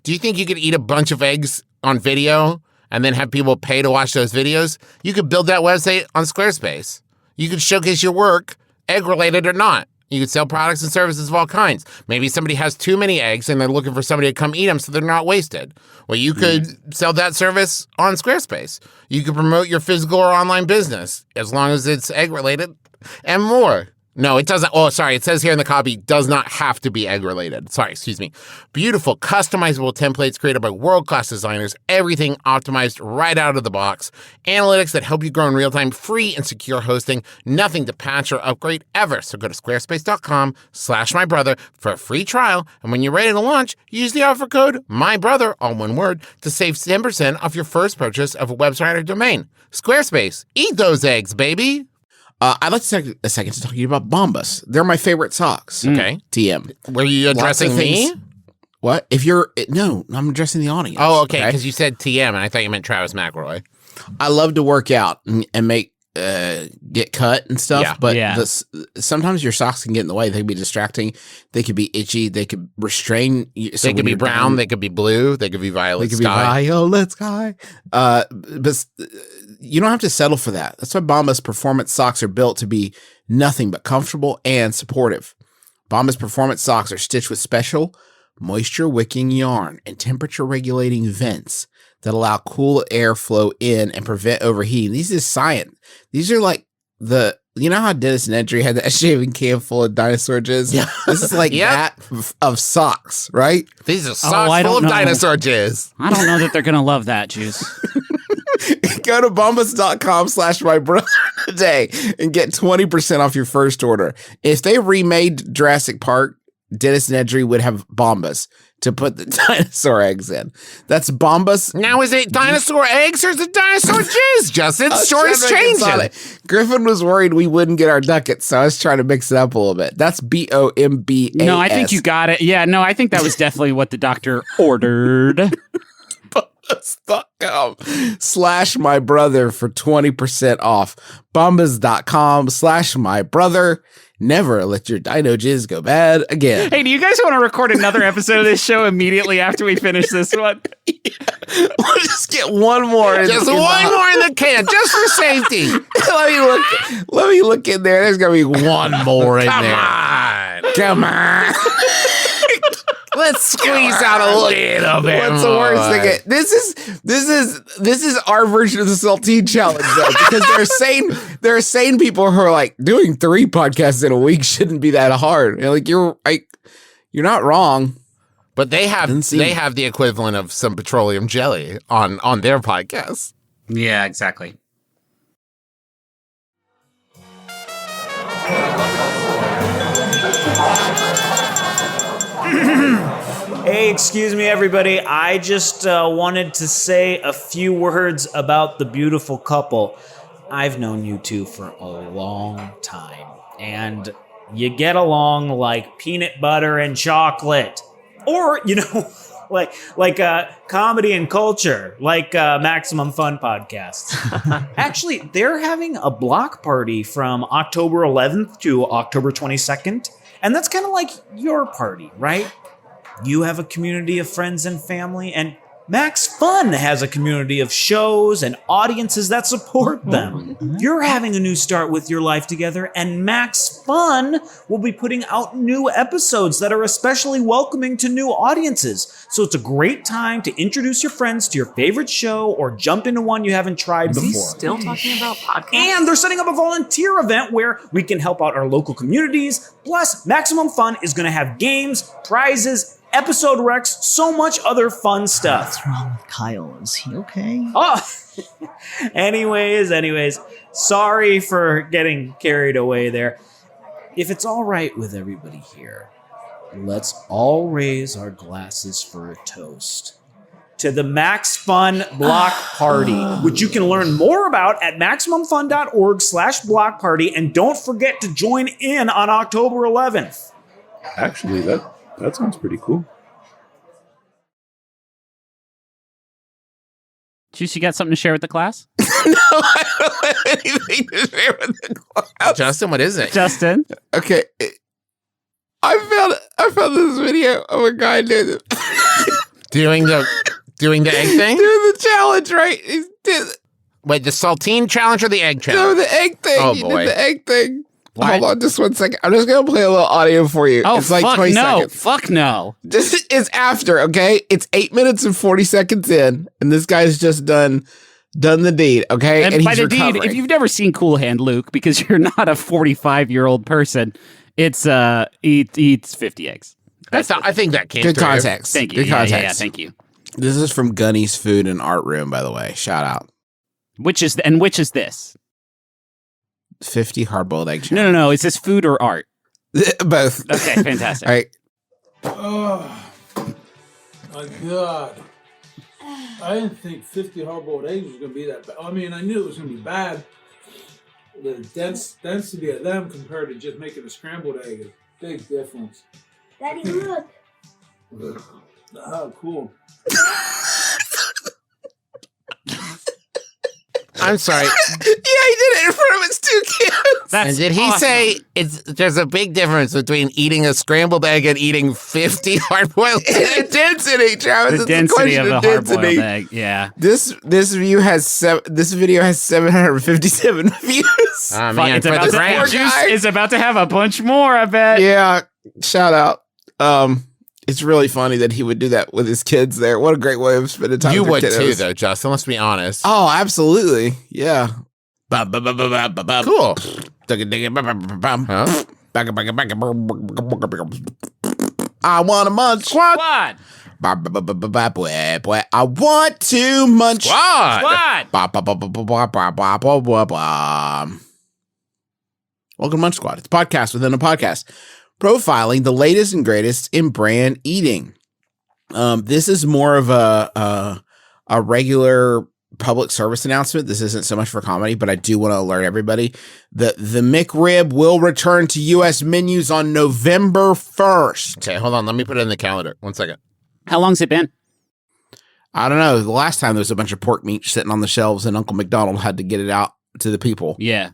Do you think you could eat a bunch of eggs on video and then have people pay to watch those videos? You could build that website on Squarespace. You could showcase your work, egg-related or not. You could sell products and services of all kinds. Maybe somebody has too many eggs and they're looking for somebody to come eat them so they're not wasted. Well, you could sell that service on Squarespace. You could promote your physical or online business as long as it's egg-related and more. No, it doesn't. Oh, sorry. It says here in the copy, does not have to be egg related. Sorry, excuse me. Beautiful, customizable templates created by world-class designers. Everything optimized right out of the box. Analytics that help you grow in real time. Free and secure hosting. Nothing to patch or upgrade ever. So go to squarespace.com/mybrother for a free trial. And when you're ready to launch, use the offer code MYBROTHER, all one word, to save 10% off your first purchase of a website or domain. Squarespace. Eat those eggs, baby. I'd like to take a second to talk to you about Bombas. They're my favorite socks. Okay. TM. Were you addressing me? What? If you're... No, I'm addressing the audience. Oh, okay, because you said TM, and I thought you meant Travis McElroy. I love to work out and make... get cut and stuff, but sometimes your socks can get in the way. They can be distracting. They could be itchy. They could restrain. They could be brown. They could be blue. They could be violet. They could be violet sky. But you don't have to settle for that. That's why Bombas performance socks are built to be nothing but comfortable and supportive. Bombas performance socks are stitched with special moisture wicking yarn and temperature regulating vents that allow cool air flow in and prevent overheating. These is science. These are like you know how Dennis Nedry had that shaving can full of dinosaur jizz? Yeah. This is like that of socks, right? These are socks full of dinosaur jizz. I don't know that they're going to love that, Juice. Go to bombas.com/mybrother today and get 20% off your first order. If they remade Jurassic Park, Dennis Nedry would have Bombas to put the dinosaur eggs in. That's Bombas. Now, is it dinosaur eggs or is it dinosaur jizz, Justin? Story's changing. Griffin was worried we wouldn't get our ducats, so I was trying to mix it up a little bit. That's BOMBAS. No, I think you got it. Yeah, no, I think that was definitely what the doctor ordered. Bombas.com/mybrother for 20% off. Bombas.com/mybrother. Never let your dino jizz go bad again. Hey, do you guys want to record another episode of this show immediately after we finish this one? We'll just get one more. Just one more in the can, just for safety. Let me look in there. There's gonna be one more in there. Come on. Let's squeeze out a little bit. What's the worst thing? This is our version of the Saltine challenge, though, because there are sane people who are like, doing 3 podcasts in a week shouldn't be that hard. You're not wrong. But they have the equivalent of some petroleum jelly on their podcast. Yeah, exactly. Hey, excuse me, everybody. I just wanted to say a few words about the beautiful couple. I've known you two for a long time, and you get along like peanut butter and chocolate. Or, like comedy and culture, like Maximum Fun podcasts. Actually, they're having a block party from October 11th to October 22nd, and that's kind of like your party, right? You have a community of friends and family, and Max Fun has a community of shows and audiences that support them. You're having a new start with your life together, and Max Fun will be putting out new episodes that are especially welcoming to new audiences. So it's a great time to introduce your friends to your favorite show or jump into one you haven't tried before. Is he still talking about podcasts? And they're setting up a volunteer event where we can help out our local communities. Plus, Maximum Fun is going to have games, prizes, episode recs, so much other fun stuff. What's wrong with Kyle? Is he okay? Oh, anyways, sorry for getting carried away there. If it's all right with everybody here, let's all raise our glasses for a toast to the Max Fun Block Party, which you can learn more about at MaximumFun.org/block party. And don't forget to join in on October 11th. Actually, that sounds pretty cool. Juice, you got something to share with the class? No, I don't have anything to share with the class. Justin, what is it? Justin? Okay. I found this video of a guy doing the egg thing? doing the challenge, right? Wait, the saltine challenge or the egg challenge? No, the egg thing. Oh, He boy. did the egg thing. What? Hold on just 1 second. I'm just going to play a little audio for you. Oh, it's like fuck 20 no. seconds. Fuck no. This is after, okay? It's 8 minutes and 40 seconds in, and this guy's just done Done the deed, okay? And by he's the deed, recovering. if you've never seen Cool Hand Luke, because you're not a 45-year-old person, it's eats 50 eggs. I think that came Good through. context. Thank you. Good Yeah, context. yeah, thank you. This is from Gunny's Food and Art Room, by the way. Shout out. Which is this? 50 hard-boiled egg. No. Is this food or art? Both. Okay, fantastic. All right. Oh, my God. I didn't think 50 hard-boiled eggs was going to be that bad. I mean, I knew it was going to be bad. The density of them compared to just making a scrambled egg is a big difference. Daddy, look. Oh, cool. I'm sorry. Yeah, he did it in front of his 2 kids. That's And did he awesome. say there's a big difference between eating a scrambled egg and eating 50 hard-boiled eggs? Density, Travis. The It's density question of the hard-boiled density. egg? Yeah. This video has 757 views. Oh, Fuck, man, it's for about the to gram. have juice. It's about to have a bunch more, I bet. Yeah, shout out. It's really funny that he would do that with his kids there. What a great way of spending time You with would your too, kiddos. though, Justin. Let's be honest. Oh, absolutely. Yeah. Cool. I want to munch. Squad. I want to munch. Squad. Welcome to Munch Squad. It's a podcast within a podcast, profiling the latest and greatest in brand eating. This is more of a regular public service announcement. This isn't so much for comedy, but I do want to alert everybody that the McRib will return to U.S. menus on November 1st. Okay, hold on. Let me put it in the calendar. 1 second. How long's it been? I don't know. The last time there was a bunch of pork meat sitting on the shelves and Uncle McDonald had to get it out to the people. Yeah.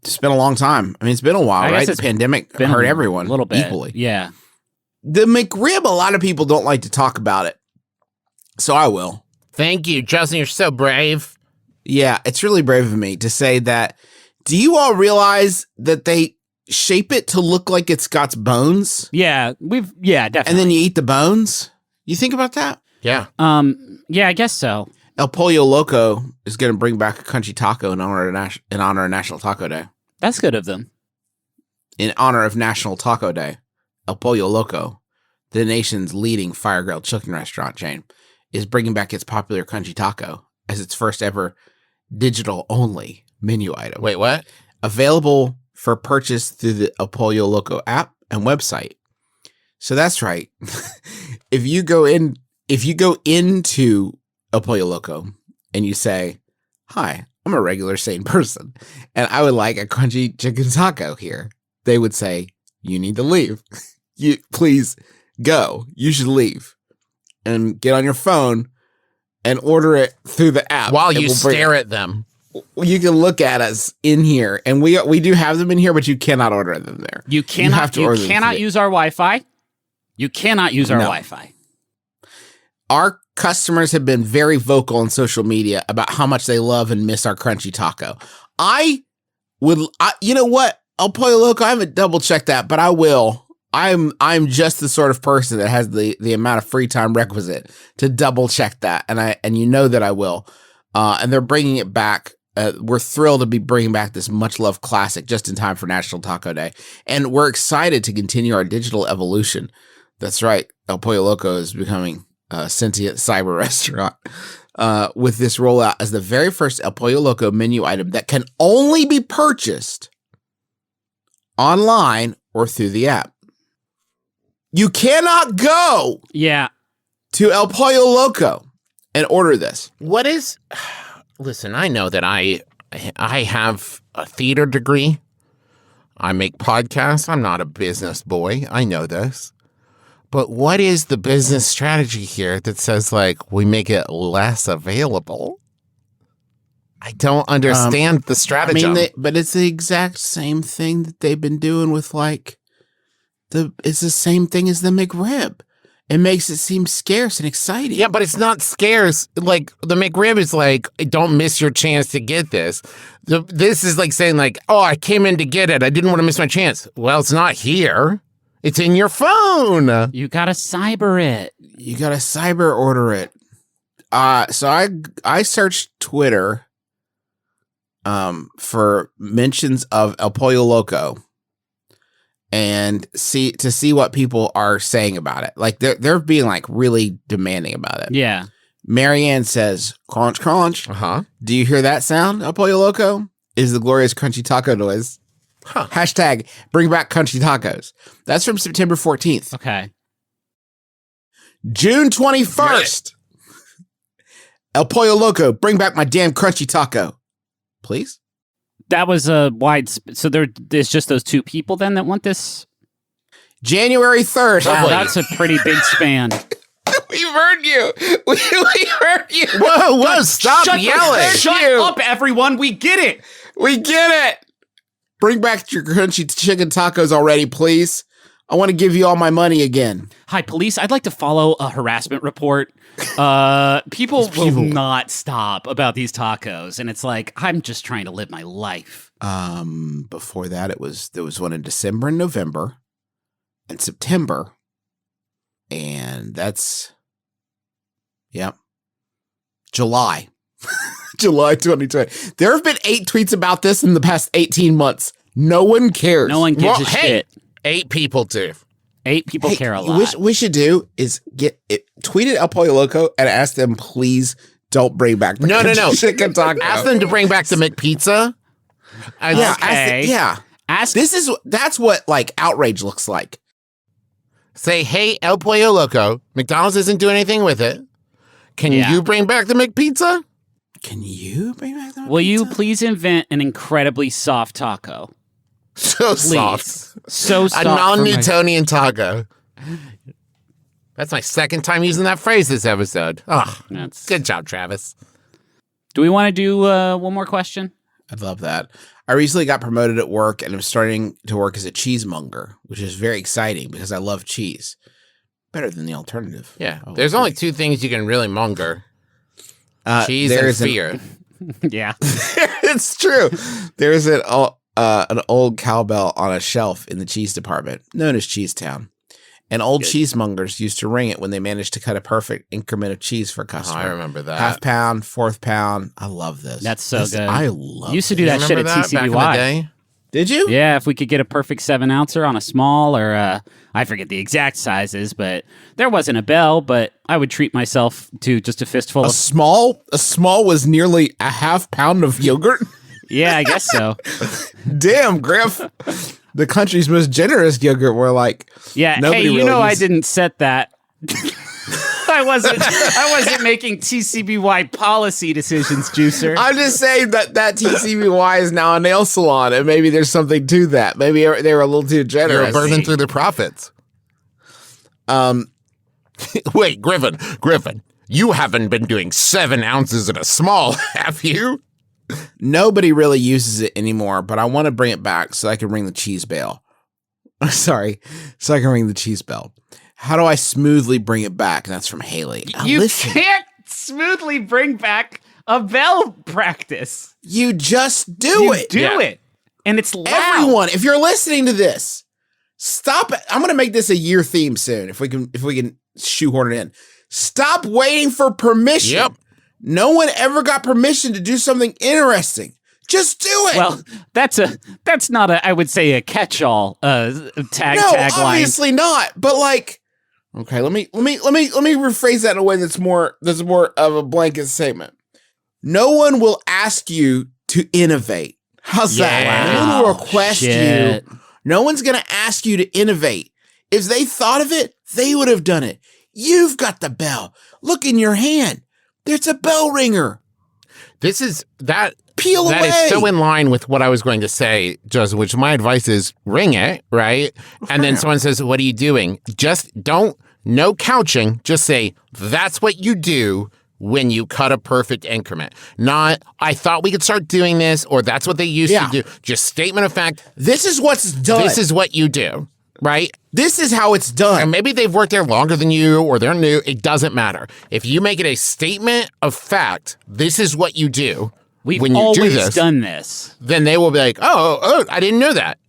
It's been a long time. I mean, it's been a while, I guess right? The it's pandemic been hurt a everyone little bit. equally. Yeah. The McRib, a lot of people don't like to talk about it. So I will. Thank you, Justin. You're so brave. Yeah, it's really brave of me to say that. Do you all realize that they shape it to look like it's got bones? Yeah. Definitely. And then you eat the bones? You think about that? Yeah. Yeah, I guess so. El Pollo Loco is going to bring back a crunchy taco in honor of National Taco Day. That's good of them. In honor of National Taco Day, El Pollo Loco, the nation's leading fire-grilled chicken restaurant chain, is bringing back its popular crunchy taco as its first ever digital-only menu item. Wait, what? Available for purchase through the El Pollo Loco app and website. So that's right. If you go into El Pollo Loco and you say, "Hi, I'm a regular sane person, and I would like a crunchy chicken taco here," they would say, "You need to leave. You please go. You should leave and get on your phone and order it through the app." While and you we'll bring stare it. at them. You can look at us in here, and we do have them in here, but you cannot order them there. You cannot. have to You order them cannot through use our Wi-Fi. You cannot use our No. Wi-Fi. Our customers have been very vocal on social media about how much they love and miss our crunchy taco. You know what? El Pollo Loco, I haven't double checked that, but I will. I'm just the sort of person that has the amount of free time requisite to double check that, and you know that I will. And they're bringing it back. We're thrilled to be bringing back this much loved classic just in time for National Taco Day, and we're excited to continue our digital evolution. That's right, El Pollo Loco is becoming a sentient cyber restaurant with this rollout as the very first El Pollo Loco menu item that can only be purchased online or through the app. You cannot go to El Pollo Loco and order this. What is... Listen, I know that I have a theater degree. I make podcasts. I'm not a business boy. I know this. But what is the business strategy here that says, like, we make it less available? I don't understand the stratagem. But it's the exact same thing that they've been doing with, like, it's the same thing as the McRib. It makes it seem scarce and exciting. Yeah, but it's not scarce. Like, the McRib is like, don't miss your chance to get this. This is like saying, like, oh, I came in to get it. I didn't want to miss my chance. Well, it's not here. It's in your phone. You gotta cyber it. You gotta cyber order it. I searched Twitter for mentions of El Pollo Loco and see what people are saying about it. Like they're being like really demanding about it. Yeah. Marianne says, crunch, crunch. Uh-huh. Do you hear that sound, El Pollo Loco? Is the glorious crunchy taco noise. Huh. Hashtag bring back crunchy tacos. That's from September 14th. Okay. June 21st. El Pollo Loco, bring back my damn crunchy taco. Please? That was a wide... So there's just those two people then that want this? January 3rd. Wow, that's a pretty big span. We heard you. We heard you. Whoa, stop yelling. Shut up, everyone. We get it. We get it. Bring back your crunchy chicken tacos already, please. I want to give you all my money again. Hi, police. I'd like to follow a harassment report. People will not stop about these tacos, and it's like, I'm just trying to live my life. Before that, there was one in December and November and September, and that's July. July 2020. There have been 8 tweets about this in the past 18 months. No one cares. No one gives a shit. 8 people do. 8 people care a lot. What we should do is tweet at El Pollo Loco and ask them, please don't bring back the No. chicken taco. Ask them to bring back the McPizza. That's what like outrage looks like. Say, hey, El Pollo Loco, McDonald's isn't doing anything with it. Can you bring back the McPizza? Can you bring back the McPizza? Will you please invent an incredibly soft taco? So Please. soft. So soft. A non-Newtonian taco. That's my second time using that phrase this episode. Oh, good job, Travis. Do we want to do one more question? I'd love that. I recently got promoted at work and I'm starting to work as a cheesemonger, which is very exciting because I love cheese. Better than the alternative. Yeah. There's only 2 things you can really monger. Cheese and fear. Yeah. It's true. There's an old cowbell on a shelf in the cheese department, known as Cheesetown. And old cheesemongers used to ring it when they managed to cut a perfect increment of cheese for a customer. I remember that. Half pound, fourth pound. I love this. That's so good. I love Used to do that shit at TCBY. Back in the day? Did you? Yeah, if we could get a perfect 7-ouncer on a small or I forget the exact sizes, but there wasn't a bell, but I would treat myself to just a fistful of... A small was nearly a half pound of yogurt? Yeah, I guess so. Damn, Griff. The country's most generous yogurt were like... Yeah, hey, you know I didn't set that. I wasn't making TCBY policy decisions, Juicer. I'm just saying that TCBY is now a nail salon, and maybe there's something to that. Maybe they were a little too generous. You're burning through the profits. Wait, Griffin, you haven't been doing 7 ounces in a small, have you? Nobody really uses it anymore, but I want to bring it back so I can ring the cheese bell. Sorry, so I can ring the cheese bell. How do I smoothly bring it back? And that's from Haley. You can't smoothly bring back a bell practice. You just do it. Do it. And it's loud. Everyone, if you're listening to this, stop it. I'm going to make this a year theme soon if we can shoehorn it in. Stop waiting for permission. Yep. No one ever got permission to do something interesting. Just do it. Well, that's not I would say a catch-all tagline. No, obviously not. But like, okay, let me rephrase that in a way that's more of a blanket statement. No one will ask you to innovate. How's that? No one will request you. No one's going to ask you to innovate. If they thought of it, they would have done it. You've got the bell. Look in your hand. There's a bell ringer. This is that. Peel away. That is so in line with what I was going to say, Joseph, which my advice is ring it, right? And then someone says, what are you doing? Just no couching. Just say, that's what you do when you cut a perfect increment. Not, I thought we could start doing this, or that's what they used to do. Just statement of fact. This is what's done. This is what you do, right? This is how it's done. And maybe they've worked there longer than you, or they're new. It doesn't matter. If you make it a statement of fact, this is what you do. We've when you always do this, done this. Then they will be like, oh, I didn't know that.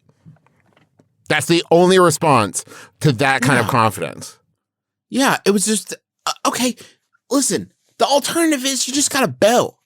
That's the only response to that kind of confidence. Yeah, it was just, okay, listen, The alternative is you just got a bell.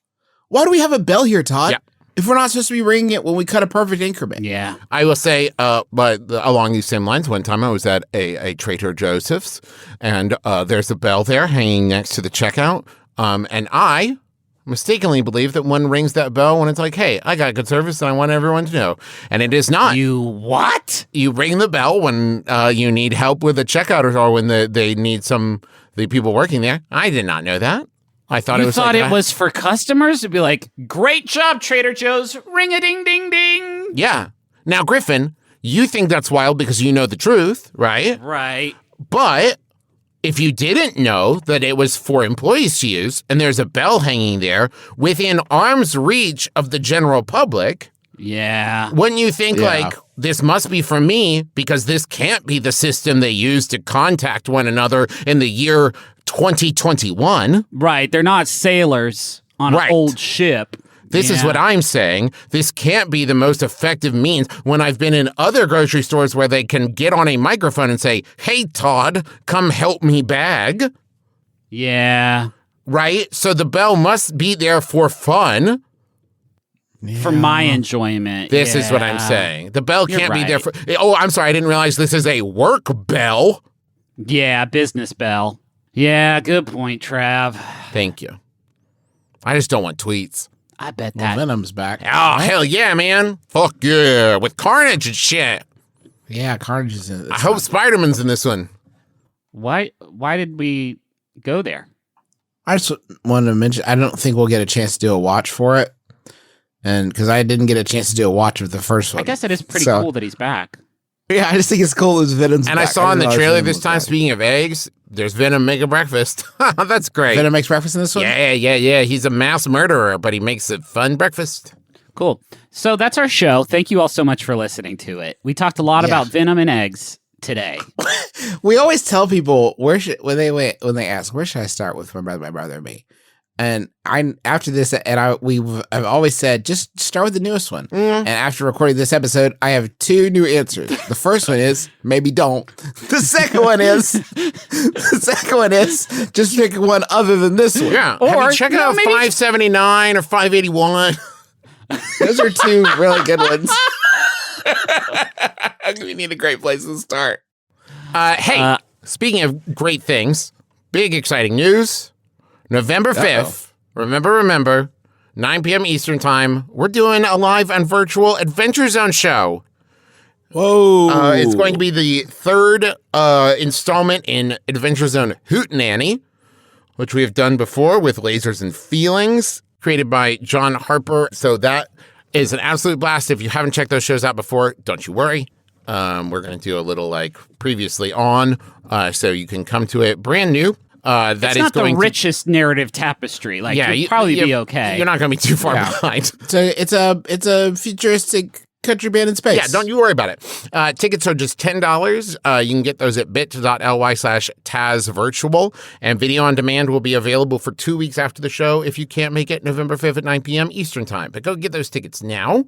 Why do we have a bell here, Todd? Yeah. If we're not supposed to be ringing it when we cut a perfect increment. Yeah. I will say, but along these same lines, one time I was at a Trader Joseph's, and there's a bell there hanging next to the checkout, and I mistakenly believe that one rings that bell when it's like, hey, I got good service and I want everyone to know. And it is not. You what? You ring the bell when you need help with a checkout or when they need the people working there. I did not know that. I thought You thought it was for customers to be like, great job, Trader Joe's, ring a ding ding ding. Yeah. Now, Griffin, you think that's wild because you know the truth, right? Right. But if you didn't know that it was for employees to use and there's a bell hanging there within arm's reach of the general public, yeah, wouldn't you think like this must be for me because this can't be the system they use to contact one another in the year 2021? Right. They're not sailors on an old ship. This is what I'm saying. This can't be the most effective means when I've been in other grocery stores where they can get on a microphone and say, hey, Todd, come help me bag. Yeah. Right? So the bell must be there for fun. For my enjoyment. This is what I'm saying. The bell can't be there for... Oh, I'm sorry. I didn't realize this is a work bell. Yeah, business bell. Yeah, good point, Trav. Thank you. I just don't want tweets. I bet that. Venom's back. Oh, hell yeah, man. Fuck yeah. With Carnage and shit. Yeah, Carnage is in it. I hope Spider-Man's in this one. Why did we go there? I just wanted to mention, I don't think we'll get a chance to do a watch for it. And because I didn't get a chance to do a watch of the first one. I guess it is pretty cool that he's back. Yeah, I just think it's cool as Venom's And back. I saw in the didn't trailer realize Venom this was time, back. speaking of eggs, there's Venom making breakfast. That's great. Venom makes breakfast in this one? Yeah. He's a mass murderer, but he makes a fun breakfast. Cool. So that's our show. Thank you all so much for listening to it. We talked a lot about Venom and eggs today. We always tell people when they ask, where should I start with my brother and me? And I've always said, just start with the newest one. And after recording this episode, I have two new answers. The first one is maybe don't. The second one is just pick one other than this one. Yeah. Or check out 579 or 581. Those are two really good ones. We need a great place to start. Hey, speaking of great things, big exciting news. November 5th, remember, 9 p.m. Eastern Time, we're doing a live and virtual Adventure Zone show. Whoa. It's going to be the third installment in Adventure Zone Hootenanny, which we have done before with Lasers and Feelings, created by John Harper. So that is an absolute blast. If you haven't checked those shows out before, don't you worry. We're going to do a little like previously on, so you can come to it brand new. It's not the richest narrative tapestry. Like, you'll probably be okay. You're not going to be too far behind. So it's a futuristic country band in space. Yeah, don't you worry about it. Tickets are just $10. You can get those at bit.ly/TazVirtual. And video on demand will be available for 2 weeks after the show if you can't make it November 5th at 9 p.m. Eastern Time. But go get those tickets now.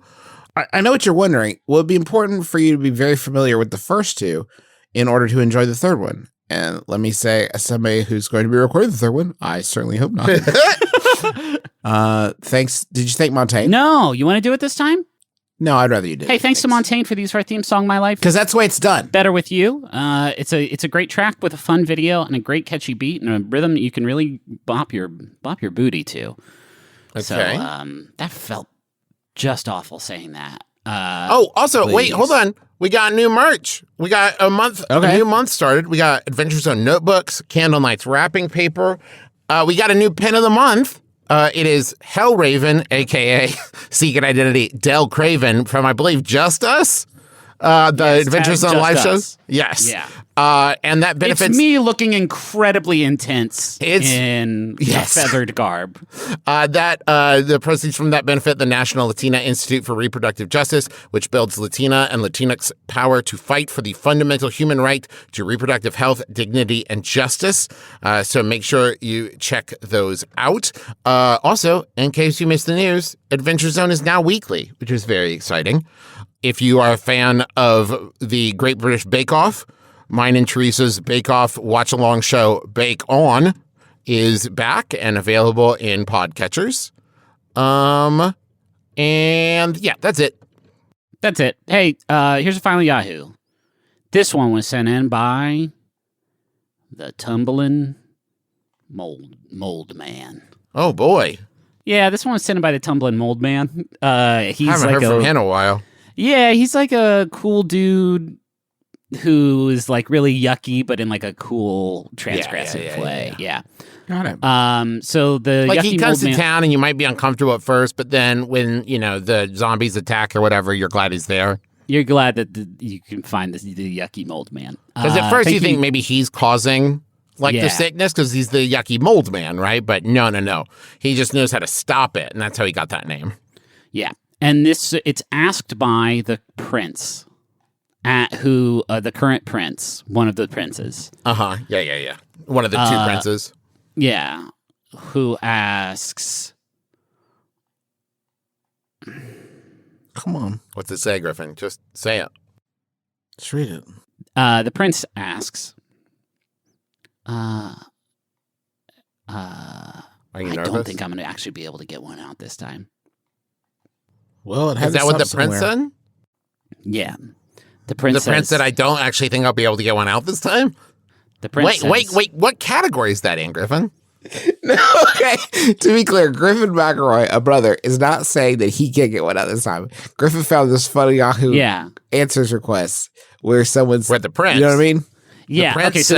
I know what you're wondering. Will it be important for you to be very familiar with the first two in order to enjoy the third one? And let me say, as somebody who's going to be recording the third one, I certainly hope not. Thanks. Did you thank Montaigne? No. You want to do it this time? No, I'd rather you did. Hey, thanks to Montaigne for the use of our theme song, My Life. Because that's the way it's done. Better With You. It's a great track with a fun video and a great catchy beat and a rhythm that you can really bop your booty to. Okay. So that felt just awful saying that. Wait, hold on. We got new merch. We got a new month started. We got Adventure Zone notebooks, Candle Nights wrapping paper. We got a new pin of the month. It is Hellraven, a.k.a. Secret Identity Del Craven from, I believe, Just Us. The Adventure Zone live shows. Yes. Yeah. And that benefits... It's me looking incredibly intense in feathered garb. The proceeds from that benefit the National Latina Institute for Reproductive Justice, which builds Latina and Latinx power to fight for the fundamental human right to reproductive health, dignity, and justice. So make sure you check those out. Also, in case you missed the news, Adventure Zone is now weekly, which is very exciting. If you are a fan of the Great British Bake Off, mine and Teresa's Bake Off watch-along show Bake On is back and available in podcatchers. And yeah, that's it. That's it. Hey, here's a final Yahoo. This one was sent in by the Tumbling Mold Man. Oh boy. Yeah, this one was sent in by the Tumbling Mold Man. He's I haven't heard from him in a while. Yeah, he's like a cool dude who is like really yucky, but in like a cool transgressive way. Yeah. Got it. So the Like yucky he comes mold to man, town and you might be uncomfortable at first, but then when, the zombies attack or whatever, you're glad he's there. you're glad that you can find the yucky mold man. Because at first you think maybe he's causing the sickness because he's the yucky mold man, right? But no. He just knows how to stop it, and that's how he got that name. Yeah. And it's asked by the prince, the current prince, one of the princes. Yeah. One of the two princes. Yeah. Who asks... Come on. What's it say, Griffin? Just say it. Just read it. The prince asks... Are you nervous? I don't think I'm going to actually be able to get one out this time. Well, is that what the prince said? Yeah. The prince said, I don't actually think I'll be able to get one out this time? The prince Wait. What category is that in, Griffin? No, okay. To be clear, Griffin McElroy, a brother, is not saying that he can't get one out this time. Griffin found this funny Yahoo answers request where someone's... With the prince. You know what I mean? Yeah. Okay, so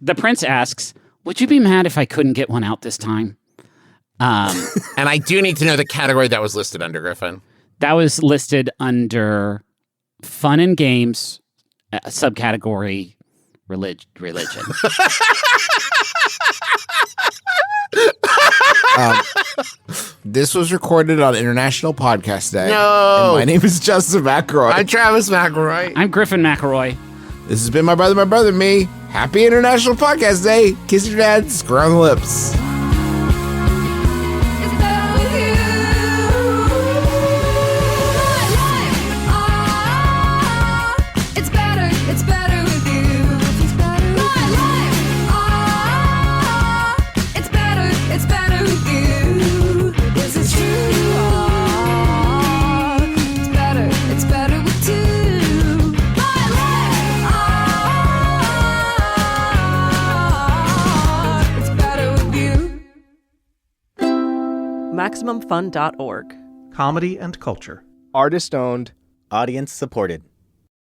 the prince asks, would you be mad if I couldn't get one out this time? And I do need to know the category that was listed under, Griffin. That was listed under fun and games, subcategory religion. This was recorded on International Podcast Day. No. And my name is Justin McElroy. I'm Travis McElroy. I'm Griffin McElroy. This has been my brother, me. Happy International Podcast Day. Kiss your dad, square on the lips. MaximumFun.org. Comedy and culture. Artist owned. Audience supported.